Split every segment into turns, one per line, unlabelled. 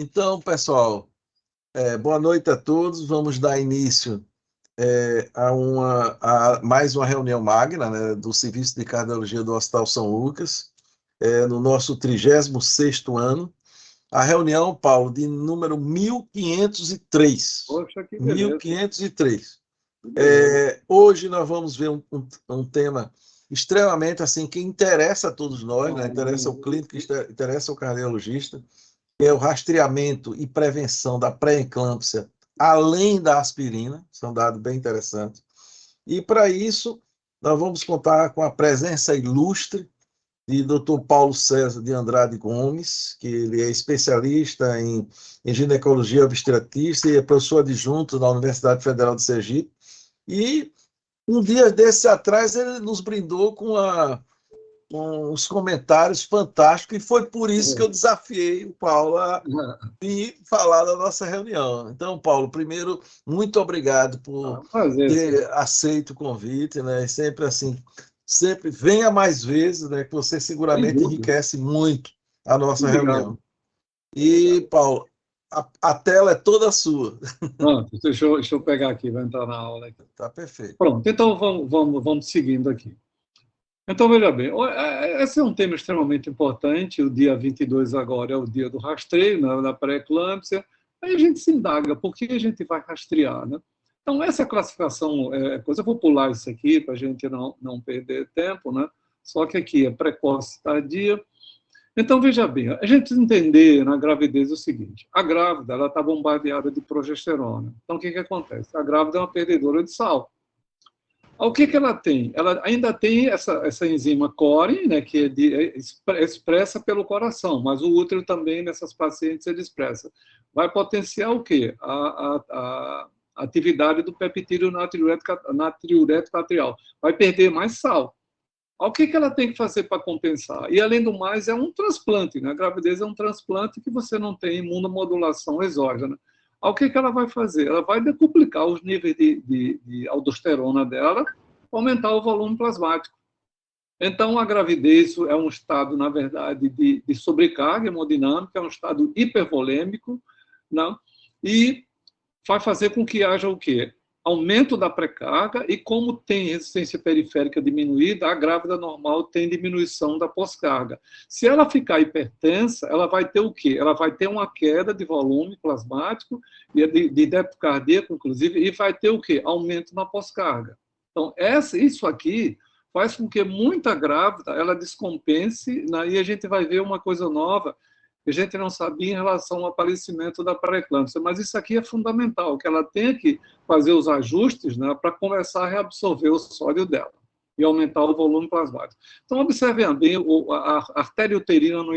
Então, pessoal, boa noite a todos. Vamos dar início a mais uma reunião magna, né, do Serviço de Cardiologia do Hospital São Lucas, no nosso 36º ano. A reunião, Paulo, de número 1503.
Poxa, que beleza.
1503.
Que beleza.
Hoje nós vamos ver um tema extremamente assim que interessa a todos nós, né? Interessa ao clínico, interessa ao cardiologista, que é o rastreamento e prevenção da pré-eclâmpsia, além da aspirina. Isso é um dado bem interessante. E para isso, nós vamos contar com a presença ilustre de Dr. Paulo César de Andrade Gomes, que ele é especialista em ginecologia obstetrícia e é professor adjunto na Universidade Federal de Sergipe. E um dia desses atrás ele nos brindou com uns comentários fantásticos, e foi por isso que eu desafiei o Paulo a vir falar da nossa reunião. Então, Paulo, primeiro, muito obrigado por ter aceito o convite, né? E sempre assim, sempre venha mais vezes, né? Que você seguramente enriquece muito a nossa reunião. E, Paulo, a tela é toda sua.
Pronto, deixa eu pegar aqui, vai entrar na aula aqui.
Tá perfeito.
Pronto, então vamos seguindo aqui. Então, veja bem, esse é um tema extremamente importante. O dia 22 agora é o dia do rastreio, da pré-eclâmpsia. Aí a gente se indaga, por que a gente vai rastrear, né? Então, essa classificação, eu vou pular isso aqui para a gente não perder tempo, né? Só que aqui é precoce tardia. Então, veja bem, a gente entender na gravidez o seguinte: a grávida ela está bombardeada de progesterona. Então, o que acontece? A grávida é uma perdedora de sal. O que ela tem? Ela ainda tem essa enzima CORE, né, que é expressa pelo coração, mas o útero também, nessas pacientes, ele expressa. Vai potenciar o quê? A atividade do peptídeo natriurético atrial. Vai perder mais sal. O que ela tem que fazer para compensar? E, além do mais, é um transplante. Né? A gravidez é um transplante que você não tem imunomodulação exógena. O que ela vai fazer? Ela vai decuplicar os níveis de aldosterona dela, aumentar o volume plasmático. Então, a gravidez é um estado, na verdade, de sobrecarga hemodinâmica, é um estado hipervolêmico, né? E vai fazer com que haja o quê? Aumento da pré-carga, e como tem resistência periférica diminuída, a grávida normal tem diminuição da pós-carga. Se ela ficar hipertensa, ela vai ter o quê? Ela vai ter uma queda de volume plasmático, de débito cardíaco, inclusive, e vai ter o quê? Aumento na pós-carga. Então, isso aqui faz com que muita grávida ela descompense, né? E a gente vai ver uma coisa nova que a gente não sabia em relação ao aparecimento da pré-eclâmpsia, mas isso aqui é fundamental, que ela tenha que fazer os ajustes, né, para começar a reabsorver o sódio dela e aumentar o volume plasmático. Então, observem bem a artéria uterina no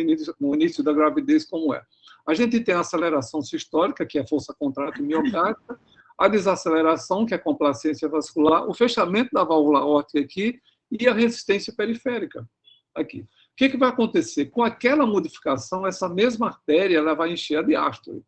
início da gravidez como é. A gente tem a aceleração sistólica, que é a força contrátil miocárdica, a desaceleração, que é a complacência vascular, o fechamento da válvula aórtica aqui e a resistência periférica aqui. O que vai acontecer? Com aquela modificação, essa mesma artéria ela vai encher a diástole.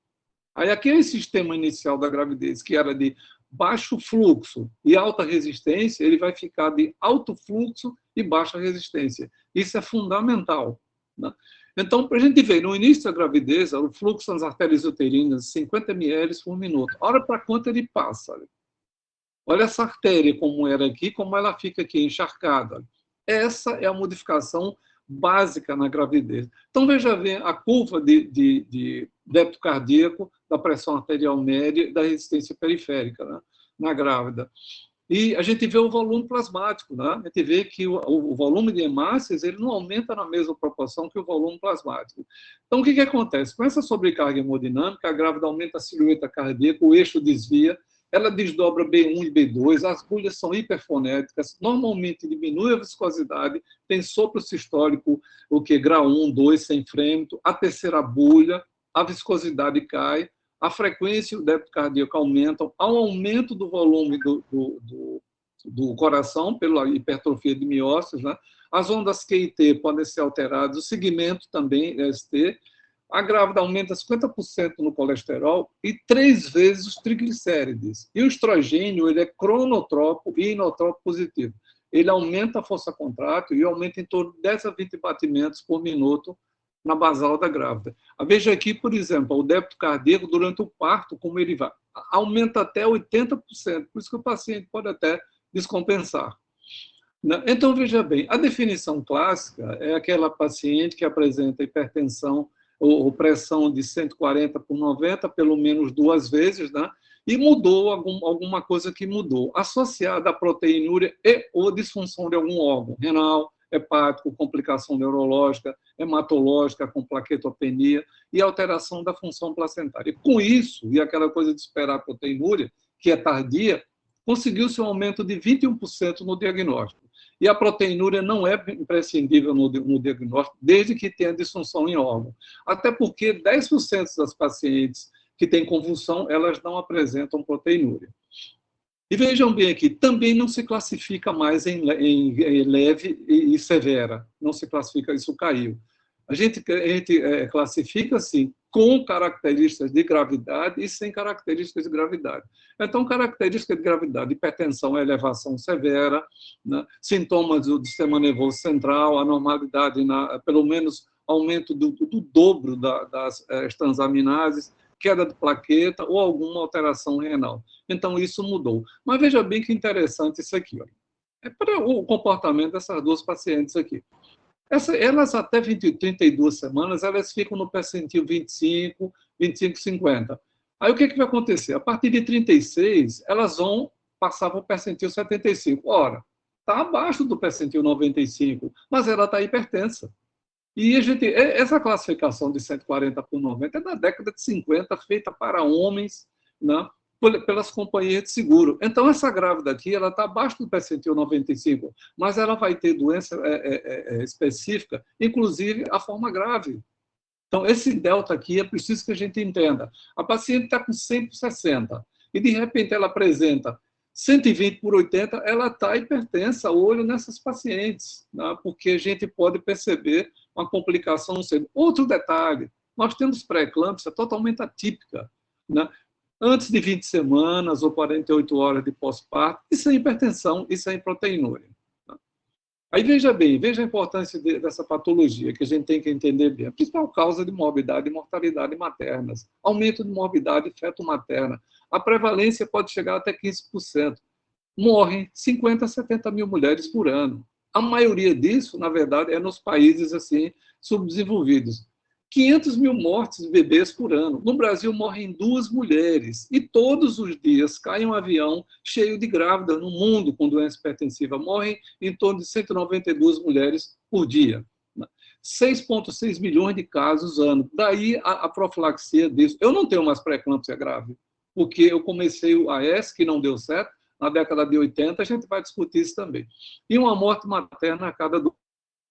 Aí, aquele sistema inicial da gravidez, que era de baixo fluxo e alta resistência, ele vai ficar de alto fluxo e baixa resistência. Isso é fundamental. Né? Então, para a gente ver, no início da gravidez, o fluxo nas artérias uterinas, 50 ml por minuto. Olha para quanto ele passa. Olha essa artéria como era aqui, como ela fica aqui, encharcada. Essa é a modificação básica na gravidez. Então, veja bem a curva de débito cardíaco, da pressão arterial média e da resistência periférica, né, na grávida. E a gente vê o volume plasmático, né? A gente vê que o volume de hemácias ele não aumenta na mesma proporção que o volume plasmático. Então, o que acontece? Com essa sobrecarga hemodinâmica, a grávida aumenta a silhueta cardíaca, o eixo desvia, ela desdobra B1 e B2, as bulhas são hiperfonéticas, normalmente diminui a viscosidade, tem sopro sistólico, o que? Grau 1, 2, sem frêmito, a terceira bulha, a viscosidade cai, a frequência e o débito cardíaco aumentam, há um aumento do volume do coração pela hipertrofia de miócitos, né? As ondas Q e T podem ser alteradas, o segmento também, ST, a grávida aumenta 50% no colesterol e 3 vezes os triglicérides. E o estrogênio ele é cronotropo e inotropo positivo. Ele aumenta a força contrátil e aumenta em torno de 10 a 20 batimentos por minuto na basal da grávida. Veja aqui, por exemplo, o débito cardíaco durante o parto, como ele vai, aumenta até 80%, por isso que o paciente pode até descompensar. Então, veja bem, a definição clássica é aquela paciente que apresenta hipertensão ou pressão de 140 por 90, pelo menos 2 vezes, né? E mudou alguma coisa que mudou, associada à proteinúria e ou disfunção de algum órgão, renal, hepático, complicação neurológica, hematológica, com plaquetopenia e alteração da função placentária. E com isso, e aquela coisa de esperar a proteinúria, que é tardia, conseguiu-se um aumento de 21% no diagnóstico. E a proteinúria não é imprescindível no diagnóstico, desde que tenha disfunção em órgão. Até porque 10% das pacientes que têm convulsão, elas não apresentam proteinúria. E vejam bem aqui, também não se classifica mais em leve e severa. Não se classifica, isso caiu. A gente classifica, assim, com características de gravidade e sem características de gravidade. Então, característica de gravidade, hipertensão, elevação severa, né? Sintomas do sistema nervoso central, anormalidade, pelo menos aumento do dobro das transaminases, queda de plaqueta ou alguma alteração renal. Então, isso mudou. Mas veja bem que interessante isso aqui. Ó. É para o comportamento dessas 2 pacientes aqui. Elas, até 32 semanas, elas ficam no percentil 25, 25, 50. Aí, o que vai acontecer? A partir de 36, elas vão passar para o percentil 75. Ora, está abaixo do percentil 95, mas ela está hipertensa. E essa classificação de 140 por 90 é da década de 50, feita para homens, né, pelas companhias de seguro. Então, essa grávida aqui, ela está abaixo do percentil 95, mas ela vai ter doença específica, inclusive a forma grave. Então, esse delta aqui é preciso que a gente entenda. A paciente está com 100 por 60, e de repente ela apresenta 120 por 80, ela está hipertensa, olho nessas pacientes, né? Porque a gente pode perceber uma complicação no seio. Outro detalhe, nós temos pré-eclâmpsia totalmente atípica, né? Antes de 20 semanas ou 48 horas de pós-parto, e sem hipertensão e sem proteinúria. Aí veja bem, veja a importância dessa patologia, que a gente tem que entender bem. A principal causa de morbidade e mortalidade maternas, aumento de morbidade feto-materna. A prevalência pode chegar até 15%. Morrem 50 a 70 mil mulheres por ano. A maioria disso, na verdade, é nos países assim subdesenvolvidos. 500 mil mortes de bebês por ano. No Brasil, morrem 2 mulheres. E todos os dias cai um avião cheio de grávidas no mundo com doença hipertensiva. Morrem em torno de 192 mulheres por dia. 6,6 milhões de casos ano. Daí a profilaxia disso. Eu não tenho mais pré-eclâmpsia grave, porque eu comecei o AS, que não deu certo, na década de 80, a gente vai discutir isso também. E uma morte materna a cada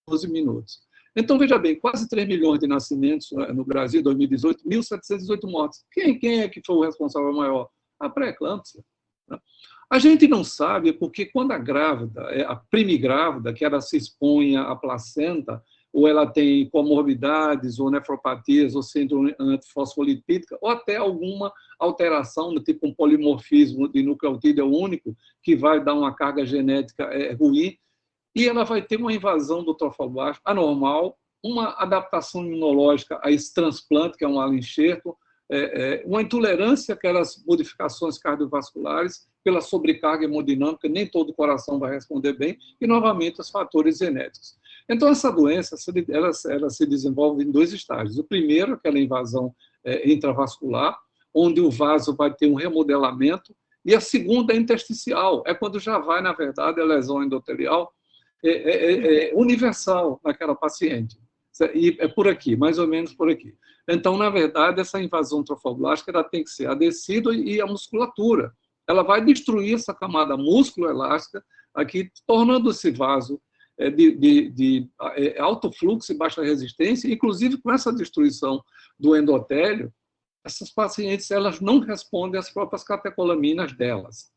12 minutos. Então, veja bem, quase 3 milhões de nascimentos no Brasil em 2018, 1.718 mortes. Quem é que foi o responsável maior? A pré-eclâmpsia. A gente não sabe porque quando a grávida, a primigrávida, que ela se expõe à placenta, ou ela tem comorbidades, ou nefropatias, ou síndrome antifosfolipídica, ou até alguma alteração, tipo um polimorfismo de nucleotídeo único, que vai dar uma carga genética ruim, e ela vai ter uma invasão do trofoblasto anormal, uma adaptação imunológica a esse transplante, que é um alenxerto, uma intolerância àquelas modificações cardiovasculares pela sobrecarga hemodinâmica, nem todo o coração vai responder bem, e, novamente, os fatores genéticos. Então, essa doença ela se desenvolve em 2 estágios. O primeiro, aquela invasão intravascular, onde o vaso vai ter um remodelamento, e a segunda é intersticial, é quando já vai, na verdade, a lesão endotelial universal naquela paciente. E é por aqui, mais ou menos por aqui. Então, na verdade, essa invasão trofoblástica ela tem que ser a tecido e a musculatura. Ela vai destruir essa camada músculo-elástica, aqui, tornando esse vaso de alto fluxo e baixa resistência, inclusive com essa destruição do endotélio, essas pacientes elas não respondem às próprias catecolaminas delas.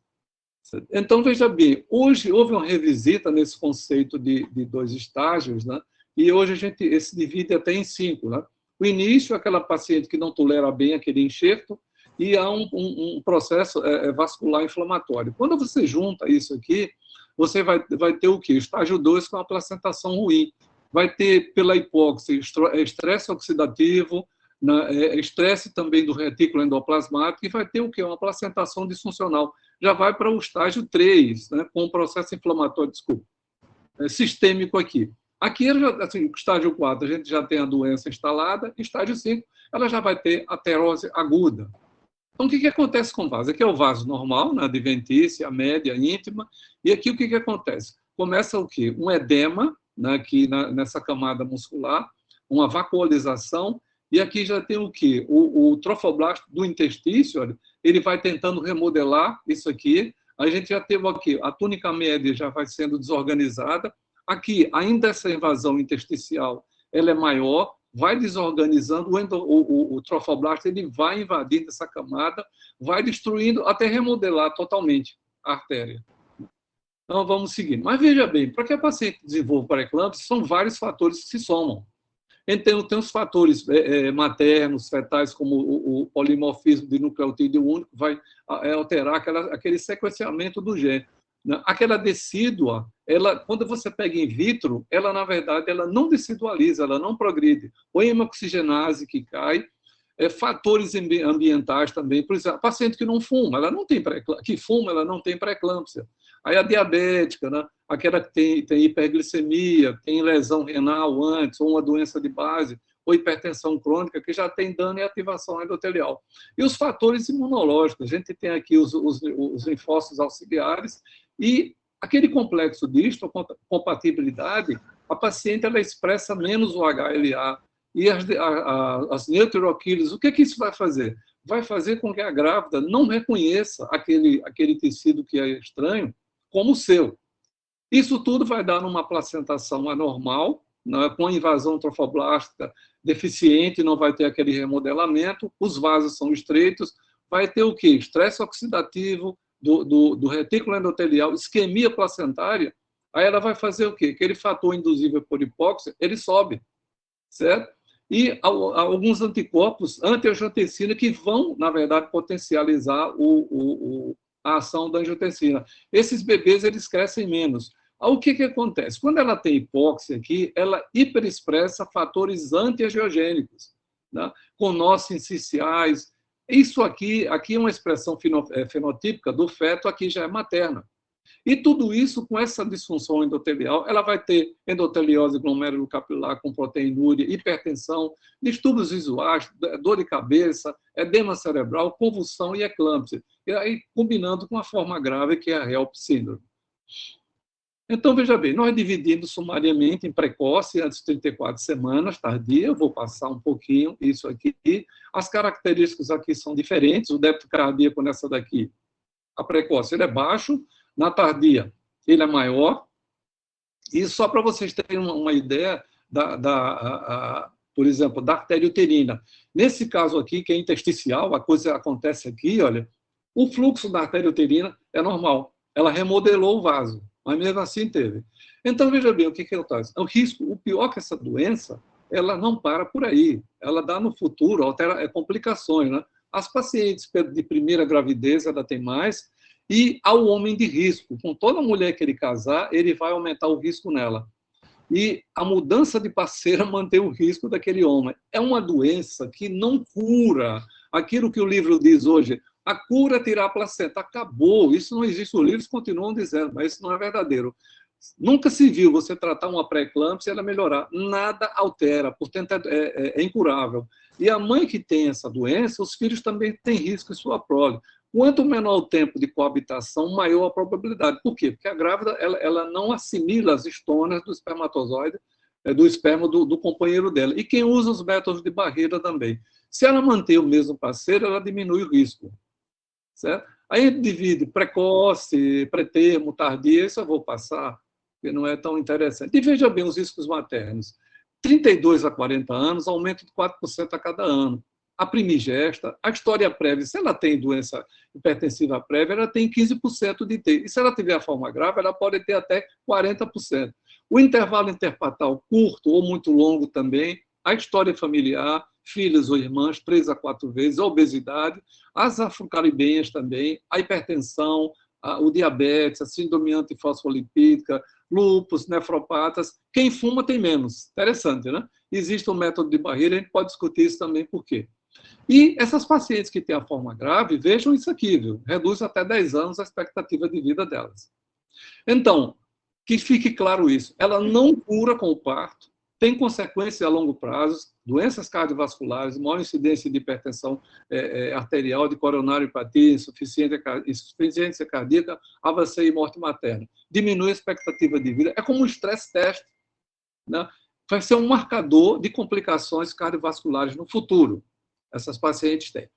Então, veja bem, hoje houve uma revisita nesse conceito de 2 estágios, né? E hoje a gente se divide até em 5. Né? O início é aquela paciente que não tolera bem aquele enxerto e há um processo vascular inflamatório. Quando você junta isso aqui, você vai ter o quê? O estágio 2 com a placentação ruim. vai ter, pela hipóxia, estresse oxidativo, estresse também do retículo endoplasmático, e vai ter o quê? Uma placentação disfuncional. Já vai para o estágio 3, né, com o processo inflamatório, sistêmico aqui. Aqui, assim, estágio 4, a gente já tem a doença instalada, estágio 5, ela já vai ter aterose aguda. Então, o que acontece com o vaso? Aqui é o vaso normal, né, adventícia, média, íntima, e aqui o que acontece? Começa o quê? Um edema, né, aqui nessa camada muscular, uma vacuolização, e aqui já tem o quê? O trofoblasto do intestício, olha, ele vai tentando remodelar isso aqui. A gente já teve aqui, a túnica média já vai sendo desorganizada. Aqui, ainda essa invasão intersticial, ela é maior, vai desorganizando, o trofoblasto ele vai invadindo essa camada, vai destruindo, até remodelar totalmente a artéria. Então, vamos seguindo. Mas veja bem, para que a paciente desenvolva pré-eclâmpsia, são vários fatores que se somam. Então, tem os fatores maternos, fetais, como o polimorfismo de nucleotídeo único, vai alterar aquele sequenciamento do gene. Aquela decídua, quando você pega in vitro, ela, na verdade, ela não decidualiza, ela não progride. Ou hemoxigenase que cai, fatores ambientais também. Por exemplo, a paciente que não fuma, ela não tem que fuma, ela não tem pré-eclâmpsia. Aí a diabética, né? Aquela que tem hiperglicemia, tem lesão renal antes, ou uma doença de base, ou hipertensão crônica, que já tem dano e ativação endotelial. E os fatores imunológicos, a gente tem aqui os linfócitos auxiliares, e aquele complexo disto, compatibilidade, a paciente ela expressa menos o HLA, e as neutroquiles, o que isso vai fazer? Vai fazer com que a grávida não reconheça aquele tecido que é estranho como o seu. Isso tudo vai dar numa placentação anormal, né, com a invasão trofoblástica deficiente, não vai ter aquele remodelamento, os vasos são estreitos, vai ter o quê? Estresse oxidativo do retículo endotelial, isquemia placentária, aí ela vai fazer o quê? Aquele fator induzível por hipóxia, ele sobe, certo? E alguns anticorpos anti-angiotensina que vão, na verdade, potencializar a ação da angiotensina. Esses bebês, eles crescem menos. O que acontece? Quando ela tem hipóxia aqui, ela hiperexpressa fatores antiangiogênicos, né? Com nós sinciciais. Isso aqui é uma expressão fenotípica do feto, aqui já é materna. E tudo isso, com essa disfunção endotelial, ela vai ter endoteliose glomérulo-capilar com proteinúria, hipertensão, distúrbios visuais, dor de cabeça, edema cerebral, convulsão e eclâmpsia. E aí, combinando com a forma grave, que é a HELP síndrome. Então, veja bem, nós dividimos sumariamente em precoce, antes de 34 semanas, tardia, eu vou passar um pouquinho isso aqui. As características aqui são diferentes, o débito cardíaco nessa daqui, a precoce, ele é baixo, na tardia, ele é maior. E só para vocês terem uma ideia, por exemplo, da artéria uterina. Nesse caso aqui, que é intersticial, a coisa acontece aqui, olha, o fluxo da artéria uterina é normal. Ela remodelou o vaso, mas mesmo assim teve. Então, veja bem, o que acontece? O risco, o pior que essa doença, ela não para por aí. Ela dá no futuro, altera complicações, né? As pacientes de primeira gravidez, ela tem mais, e ao homem de risco. Com toda mulher que ele casar, ele vai aumentar o risco nela. E a mudança de parceira mantém o risco daquele homem. É uma doença que não cura. Aquilo que o livro diz hoje, a cura é tirar a placenta. Acabou. Isso não existe. Os livros continuam dizendo, mas isso não é verdadeiro. Nunca se viu você tratar uma pré-eclâmpsia e ela melhorar. Nada altera, portanto é incurável. E a mãe que tem essa doença, os filhos também têm risco em sua prole. Quanto menor o tempo de coabitação, maior a probabilidade. Por quê? Porque a grávida ela não assimila as estonas do espermatozoide, do esperma do companheiro dela. E quem usa os métodos de barreira também. Se ela manter o mesmo parceiro, ela diminui o risco. Certo? Aí a gente divide precoce, pré-termo, tardia, isso eu vou passar, porque não é tão interessante. E veja bem os riscos maternos. 32 a 40 anos, aumento de 4% a cada ano. A primigesta, a história prévia, se ela tem doença hipertensiva prévia, ela tem 15% de ter. E se ela tiver a forma grave, ela pode ter até 40%. O intervalo interpatal curto ou muito longo também, a história familiar, filhos ou irmãs, 3 a 4 vezes, a obesidade, as afrocaribenhas também, a hipertensão, o diabetes, a síndrome antifosfolipídica, lúpus, nefropatas. Quem fuma tem menos. Interessante, né? Existe um método de barreira, a gente pode discutir isso também por quê. E essas pacientes que têm a forma grave, vejam isso aqui, viu? Reduz até 10 anos a expectativa de vida delas. Então, que fique claro isso, ela não cura com o parto, tem consequências a longo prazo, doenças cardiovasculares, maior incidência de hipertensão arterial, de coronariopatia, insuficiência cardíaca, AVC e morte materna. Diminui a expectativa de vida. É como um stress test, né? Vai ser um marcador de complicações cardiovasculares no futuro. Essas pacientes têm.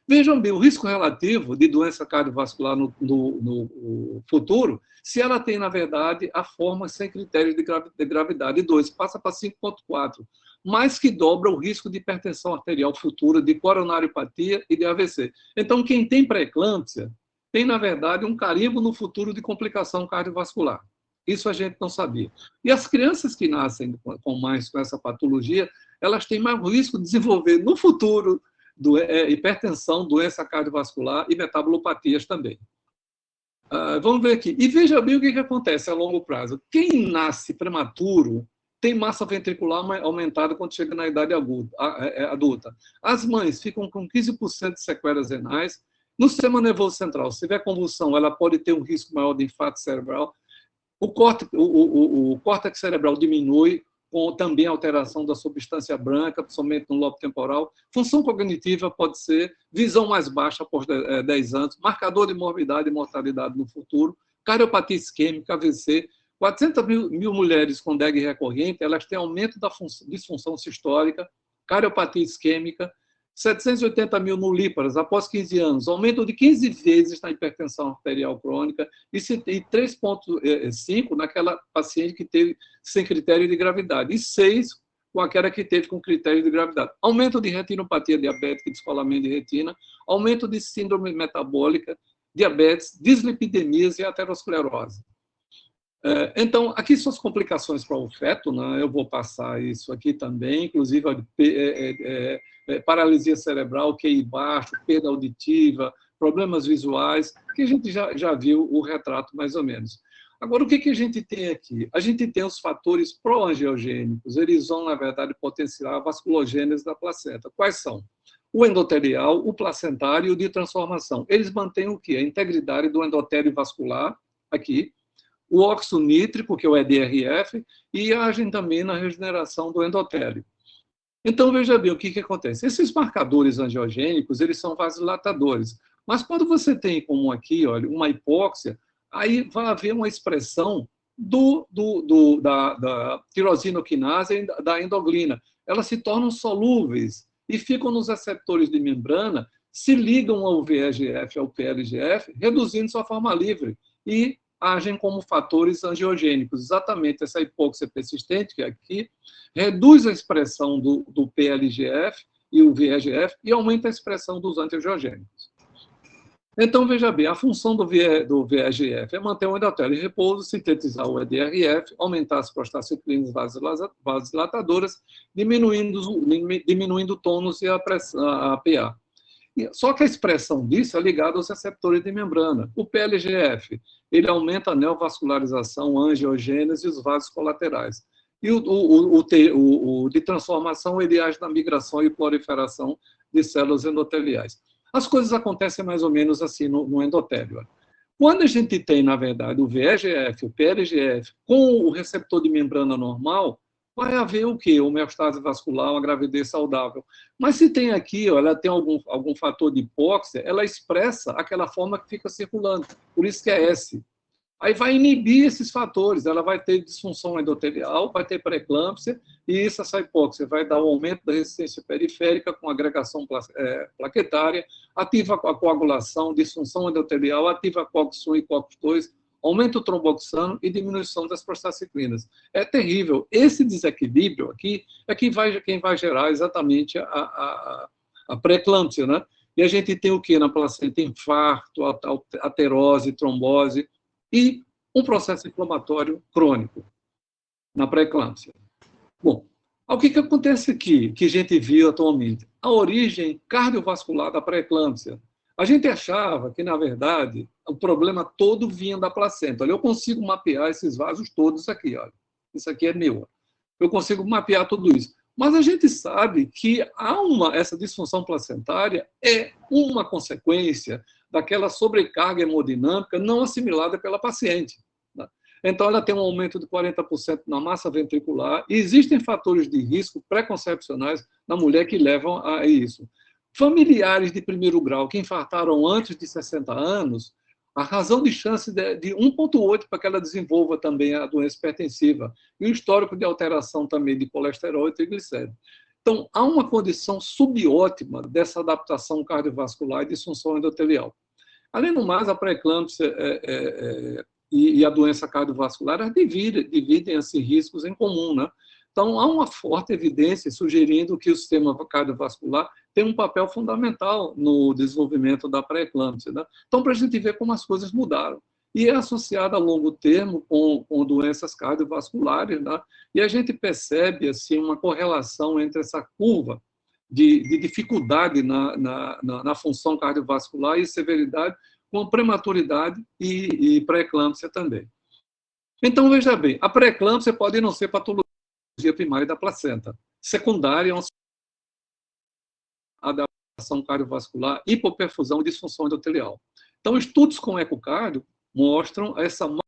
Vejam bem, o risco relativo de doença cardiovascular no futuro, se ela tem, na verdade, a forma sem critérios de gravidade 2, passa para 5,4, mais que dobra o risco de hipertensão arterial futura, de coronariopatia e de AVC. Então, quem tem pré-eclâmpsia tem, na verdade, um carimbo no futuro de complicação cardiovascular. Isso a gente não sabia. E as crianças que nascem com essa patologia, elas têm mais risco de desenvolver no futuro hipertensão, doença cardiovascular e metabulopatias também. Vamos ver aqui. E veja bem o que acontece a longo prazo. Quem nasce prematuro tem massa ventricular aumentada quando chega na idade adulta. As mães ficam com 15% de sequelas renais. No sistema nervoso central, se tiver convulsão, ela pode ter um risco maior de infarto cerebral. O córtex cerebral diminui, com também alteração da substância branca, principalmente no lobo temporal. Função cognitiva pode ser visão mais baixa após 10 anos, marcador de morbidade e mortalidade no futuro, cardiopatia isquêmica, AVC. 400 mil mulheres com DEG recorrente, elas têm aumento da disfunção sistólica, cardiopatia isquêmica, 780 mil nulíparas após 15 anos, aumento de 15 vezes na hipertensão arterial crônica e 3,5 naquela paciente que teve sem critério de gravidade e 6 com aquela que teve com critério de gravidade. Aumento de retinopatia diabética e descolamento de retina, aumento de síndrome metabólica, diabetes, dislipidemias e aterosclerose. Então, aqui são as complicações para o feto, né? Eu vou passar isso aqui também, inclusive paralisia cerebral, QI baixo, perda auditiva, problemas visuais, que a gente já viu o retrato mais ou menos. Agora, o que a gente tem aqui? A gente tem os fatores proangiogênicos, eles vão, na verdade, potenciar a vasculogênese da placenta. Quais são? O endotelial, o placentário e o de transformação. Eles mantêm o quê? A integridade do endotélio vascular, aqui, o óxido nítrico, que é o EDRF, e agem também na regeneração do endotélio. Então, veja bem o que acontece. Esses marcadores angiogênicos, eles são vasodilatadores. Mas quando você tem, como aqui, olha, uma hipóxia, aí vai haver uma expressão da tirosinoquinase e da endoglina. Elas se tornam solúveis e ficam nos receptores de membrana, se ligam ao VEGF, ao PLGF, reduzindo sua forma livre e agem como fatores angiogênicos. Exatamente essa hipóxia persistente, que é aqui, reduz a expressão do PLGF e o VEGF e aumenta a expressão dos antiangiogênicos. Então, veja bem, a função do VEGF é manter o endotélio em repouso, sintetizar o EDRF, aumentar as prostaciclinas vasodilatadoras, diminuindo o tônus e a PA. Só que a expressão disso é ligada aos receptores de membrana. O PLGF, ele aumenta a neovascularização, a angiogênese e os vasos colaterais. E o de transformação, ele age na migração e proliferação de células endoteliais. As coisas acontecem mais ou menos assim no endotélio. Quando a gente tem, na verdade, o VEGF, o PLGF, com o receptor de membrana normal, vai haver o quê? Homeostase vascular, uma gravidez saudável. Mas se tem aqui, ó, ela tem algum fator de hipóxia, ela expressa aquela forma que fica circulando. Por isso que é S. Aí vai inibir esses fatores. Ela vai ter disfunção endotelial, vai ter pré-eclâmpsia, e essa hipóxia vai dar um aumento da resistência periférica com agregação plaquetária, ativa a coagulação, disfunção endotelial, ativa COX-1 e COX-2, aumenta o tromboxano e diminuição das prostaciclinas. É terrível. Esse desequilíbrio aqui é quem vai gerar exatamente a pré-eclâmpsia, né? E a gente tem o quê na placenta? Infarto, aterose, trombose e um processo inflamatório crônico na pré-eclâmpsia. Bom, o que acontece aqui, que a gente viu atualmente? A origem cardiovascular da pré-eclâmpsia. A gente achava que, na verdade, o problema todo vinha da placenta. Olha, eu consigo mapear esses vasos todos aqui. Olha. Isso aqui é meu. Eu consigo mapear tudo isso. Mas a gente sabe que essa disfunção placentária é uma consequência daquela sobrecarga hemodinâmica não assimilada pela paciente. Né? Então, ela tem um aumento de 40% na massa ventricular e existem fatores de risco pré-concepcionais na mulher que levam a isso. Familiares de primeiro grau que infartaram antes de 60 anos, a razão de chance de 1,8 para que ela desenvolva também a doença hipertensiva e o histórico de alteração também de colesterol e triglicéridos. Então, há uma condição subótima dessa adaptação cardiovascular e disfunção endotelial. Além do mais, a pré-eclâmpsia e a doença cardiovascular dividem esses riscos em comum, né? Então, há uma forte evidência sugerindo que o sistema cardiovascular tem um papel fundamental no desenvolvimento da pré-eclâmpsia. Né? Então, para a gente ver como as coisas mudaram. E é associada a longo termo com doenças cardiovasculares, né? E a gente percebe assim, uma correlação entre essa curva de dificuldade na função cardiovascular e severidade com prematuridade e pré-eclâmpsia também. Então, veja bem, a pré-eclâmpsia pode não ser patologia primária da placenta. Secundária é uma adaptação cardiovascular, hipoperfusão e disfunção endotelial. Então, estudos com ecocardio mostram essa mal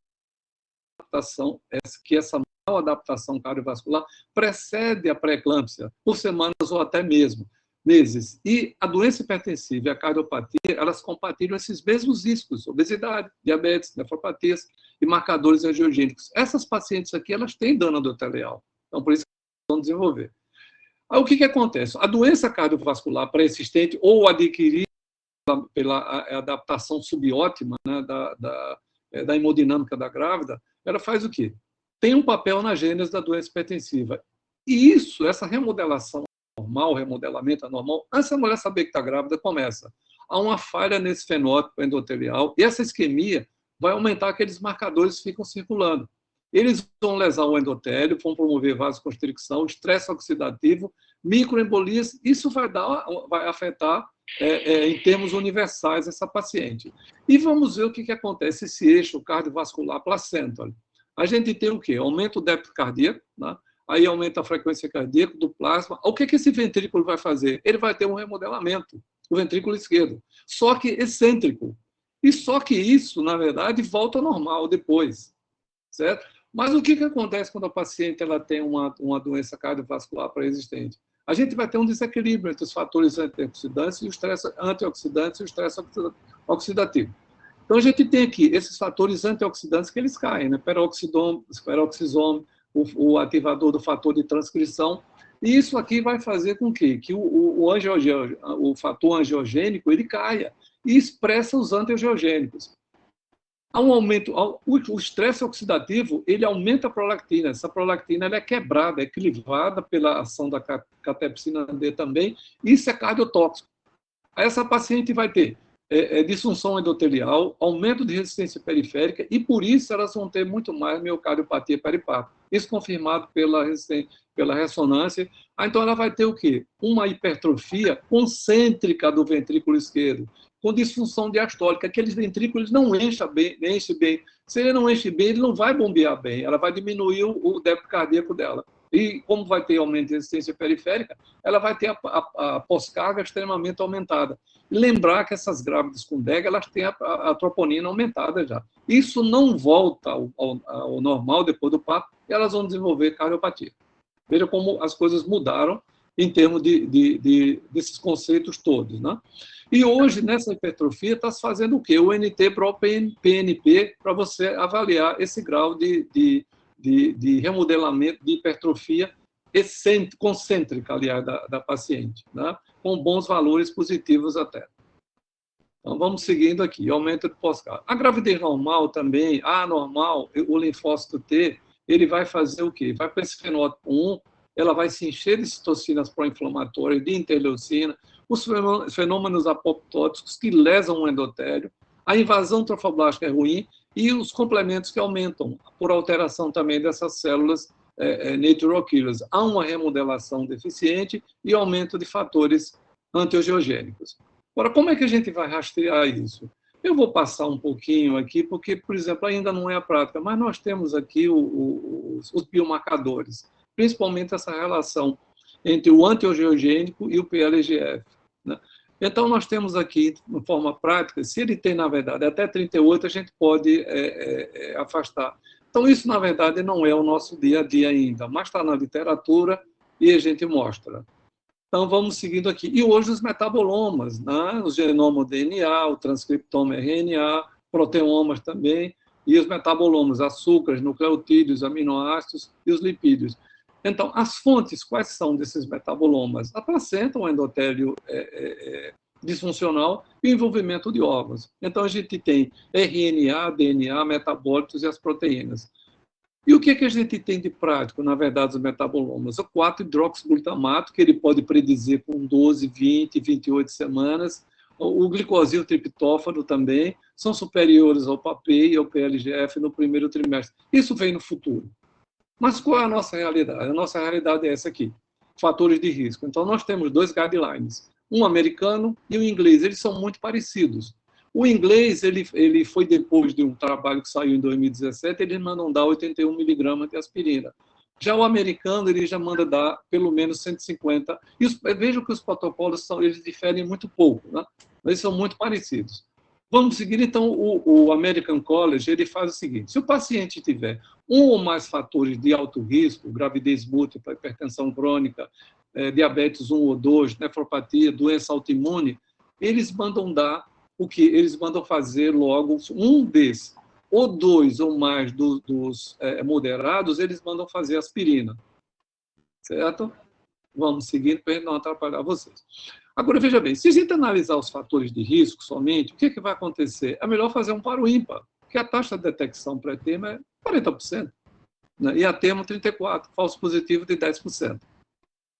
adaptação cardiovascular precede a pré-eclâmpsia por semanas ou até mesmo meses. E a doença hipertensiva e a cardiopatia, elas compartilham esses mesmos riscos: obesidade, diabetes, nefropatias e marcadores angiogênicos. Essas pacientes aqui, elas têm dano endotelial. Então, por isso que vão desenvolver. Aí, o que acontece? A doença cardiovascular pré-existente ou adquirida pela adaptação subótima, né, da hemodinâmica da grávida, ela faz o quê? Tem um papel na gênese da doença hipertensiva. E essa remodelação normal, remodelamento anormal, antes da mulher saber que está grávida, começa. Há uma falha nesse fenótipo endotelial e essa isquemia vai aumentar aqueles marcadores que ficam circulando. Eles vão lesar o endotélio, vão promover vasoconstricção, estresse oxidativo, microembolias. Isso vai afetar, em termos universais, essa paciente. E vamos ver o que acontece esse eixo cardiovascular placenta. A gente tem o quê? Aumenta o débito cardíaco, né? Aí aumenta a frequência cardíaca do plasma. O que esse ventrículo vai fazer? Ele vai ter um remodelamento, o ventrículo esquerdo, só que excêntrico. E só que isso, na verdade, volta ao normal depois, certo? Mas o que acontece quando a paciente ela tem uma doença cardiovascular pré-existente? A gente vai ter um desequilíbrio entre os fatores antioxidantes e o estresse antioxidante e o estresse oxidativo. Então, a gente tem aqui esses fatores antioxidantes que eles caem, né? Peroxisome, o ativador do fator de transcrição, e isso aqui vai fazer com que o fator angiogênico ele caia e expressa os antiangiogênicos. Há um aumento, o estresse oxidativo ele aumenta a prolactina. Essa prolactina ela é quebrada, é clivada pela ação da catepsina D também, e isso é cardiotóxico. Essa paciente vai ter disfunção endotelial, aumento de resistência periférica, e por isso elas vão ter muito mais miocardiopatia peripática. Isso confirmado pela ressonância. Então ela vai ter o quê? Uma hipertrofia concêntrica do ventrículo esquerdo, com disfunção diastólica. Aqueles ventrículos não enchem bem. Se ele não enche bem, ele não vai bombear bem. Ela vai diminuir o débito cardíaco dela. E como vai ter aumento de resistência periférica, ela vai ter a pós-carga extremamente aumentada. E lembrar que essas grávidas com DEG, elas têm a troponina aumentada já. Isso não volta ao normal depois do parto, e elas vão desenvolver cardiopatia. Veja como as coisas mudaram em termos desses conceitos todos, né? E hoje, nessa hipertrofia, está se fazendo o quê? O NT-proPNP, para você avaliar esse grau de remodelamento, de hipertrofia concêntrica, aliás, da paciente, né? Com bons valores positivos até. Então, vamos seguindo aqui. Aumento de pós-carga. A gravidez normal também, anormal, o linfócito T, ele vai fazer o quê? Vai para esse fenótipo 1, ela vai se encher de citocinas pró-inflamatórias, de interleucina, os fenômenos apoptóticos que lesam o endotélio, a invasão trofoblástica é ruim, e os complementos que aumentam por alteração também dessas células natural killers. Há uma remodelação deficiente e aumento de fatores antiangiogênicos. Agora, como é que a gente vai rastrear isso? Eu vou passar um pouquinho aqui, porque, por exemplo, ainda não é a prática, mas nós temos aqui os biomarcadores, principalmente essa relação entre o antiangiogênico e o PLGF, né? Então, nós temos aqui, de forma prática, se ele tem, na verdade, até 38, a gente pode afastar. Então, isso, na verdade, não é o nosso dia a dia ainda, mas está na literatura e a gente mostra. Então, vamos seguindo aqui. E hoje os metabolomas, né? O genoma DNA, o transcriptoma RNA, proteomas também, e os metabolomas, açúcares, nucleotídeos, aminoácidos e os lipídios. Então, as fontes, quais são desses metabolomas? A placenta, o endotélio disfuncional e o envolvimento de órgãos. Então, a gente tem RNA, DNA, metabólitos e as proteínas. E o que a gente tem de prático, na verdade, dos metabolomas? O 4-hidroxiglutamato, que ele pode predizer com 12, 20, 28 semanas. O glicosiltriptófano também são superiores ao PAP e ao PLGF no primeiro trimestre. Isso vem no futuro. Mas qual é a nossa realidade? A nossa realidade é essa aqui, fatores de risco. Então, nós temos 2 guidelines, um americano e um inglês. Eles são muito parecidos. O inglês, ele foi depois de um trabalho que saiu em 2017, eles mandam dar 81 miligramas de aspirina. Já o americano, ele já manda dar pelo menos 150. E vejam que os protocolos eles diferem muito pouco, né? Eles são muito parecidos. Vamos seguir, então, o American College, ele faz o seguinte, se o paciente tiver um ou mais fatores de alto risco, gravidez múltipla, hipertensão crônica, diabetes 1 ou 2, nefropatia, doença autoimune, eles mandam dar o que? Eles mandam fazer logo um desses, ou 2 ou mais dos moderados, eles mandam fazer aspirina. Certo? Vamos seguindo para não atrapalhar vocês. Agora, veja bem, se a gente analisar os fatores de risco somente, o que vai acontecer? É melhor fazer um paro ímpar, porque a taxa de detecção pré-termo é 40%, né? E a termo 34%, falso positivo de 10%.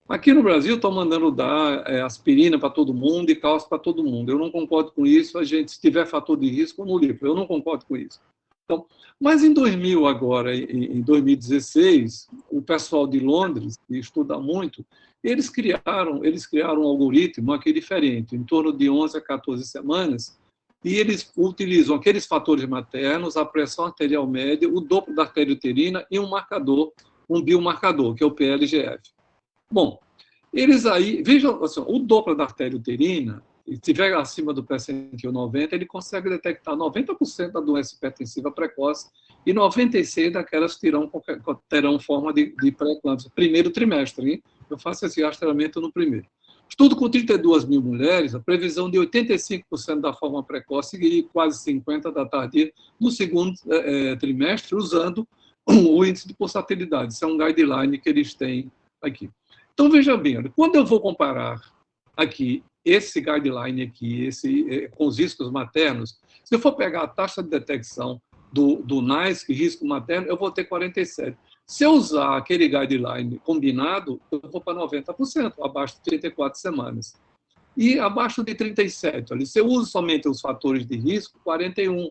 Aqui no Brasil, estão mandando dar aspirina para todo mundo e cálcio para todo mundo. Eu não concordo com isso. A gente, se tiver fator de risco, no livro. Eu não concordo com isso. Então, mas em 2000 agora, em 2016, o pessoal de Londres, que estuda muito, eles criaram um algoritmo aqui diferente, em torno de 11 a 14 semanas, e eles utilizam aqueles fatores maternos, a pressão arterial média, o doplo da artéria uterina e um marcador, um biomarcador, que é o PLGF. Bom, eles aí, vejam, assim, o Doppler da artéria uterina, se estiver acima do percentil 90, ele consegue detectar 90% da doença hipertensiva precoce e 96% daquelas que terão forma de pré-eclâmpsia. Primeiro trimestre, hein? Eu faço esse rastreamento no primeiro. Estudo com 32 mil mulheres, a previsão de 85% da forma precoce e quase 50% da tardia no segundo trimestre, usando o índice de pulsatilidade. Isso é um guideline que eles têm aqui. Então, veja bem, quando eu vou comparar aqui esse guideline aqui, com os riscos maternos, se eu for pegar a taxa de detecção do NICE, risco materno, eu vou ter 47%. Se eu usar aquele guideline combinado, eu vou para 90%, abaixo de 34 semanas. E abaixo de 37%. Ali, se eu uso somente os fatores de risco, 41%.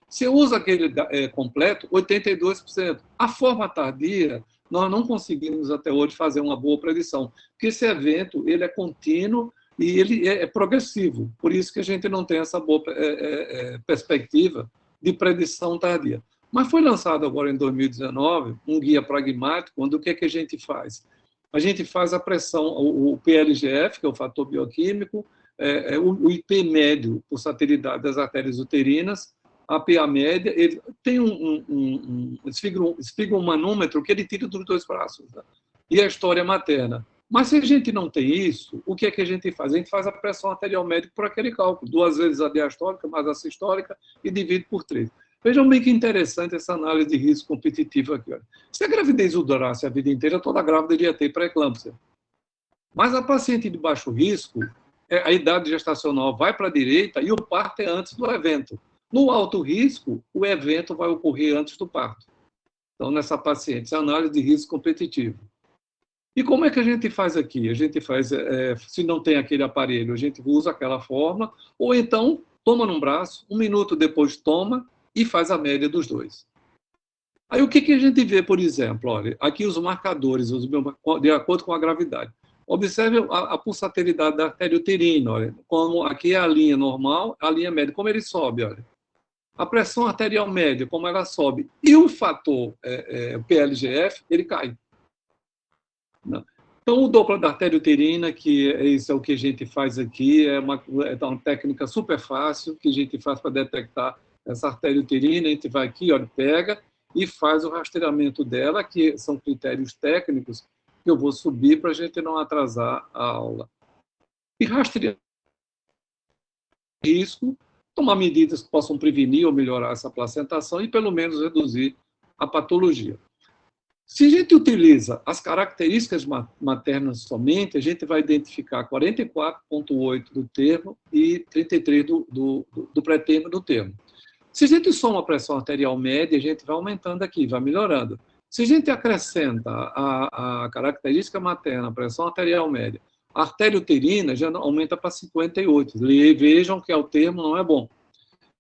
Se eu uso aquele completo, 82%. A forma tardia, nós não conseguimos até hoje fazer uma boa predição, porque esse evento ele é contínuo e ele é progressivo, por isso que a gente não tem essa boa perspectiva de predição tardia. Mas foi lançado agora em 2019 um guia pragmático, onde o que a gente faz? A gente faz a pressão, o PLGF, que é o fator bioquímico, o IP médio, pulsatilidade das artérias uterinas, a PA média, ele tem um manômetro que ele tira dos 2 braços, né? E a história materna. Mas se a gente não tem isso, o que é que a gente faz? A gente faz a pressão arterial média por aquele cálculo, 2 vezes a diastólica mais a sistólica e divide por 3. Vejam bem que interessante essa análise de risco competitivo aqui. Olha. Se a gravidez durasse a vida inteira, toda grávida iria ter pré-eclâmpsia. Mas a paciente de baixo risco, a idade gestacional vai para a direita e o parto é antes do evento. No alto risco, o evento vai ocorrer antes do parto. Então, nessa paciente, essa é a análise de risco competitivo. E como é que a gente faz aqui? A gente faz, se não tem aquele aparelho, a gente usa aquela forma, ou então toma num braço, 1 minuto depois toma e faz a média dos 2. Aí o que a gente vê, por exemplo? Olha, aqui os marcadores, de acordo com a gravidade. Observe a pulsatilidade da artéria uterina. Olha, como aqui é a linha normal, a linha média, como ele sobe. Olha. A pressão arterial média, como ela sobe, e o fator PLGF, ele cai. Então, o Doppler da artéria uterina, que isso é o que a gente faz aqui, é uma técnica super fácil que a gente faz para detectar essa artéria uterina. A gente vai aqui, olha, pega e faz o rastreamento dela, que são critérios técnicos que eu vou subir para a gente não atrasar a aula. E rastrear risco, tomar medidas que possam prevenir ou melhorar essa placentação e, pelo menos, reduzir a patologia. Se a gente utiliza as características maternas somente, a gente vai identificar 44,8 do termo e 33 do pré-termo do termo. Se a gente soma a pressão arterial média, a gente vai aumentando aqui, vai melhorando. Se a gente acrescenta a característica materna, a pressão arterial média, a artéria uterina já aumenta para 58. Vejam que o termo não é bom.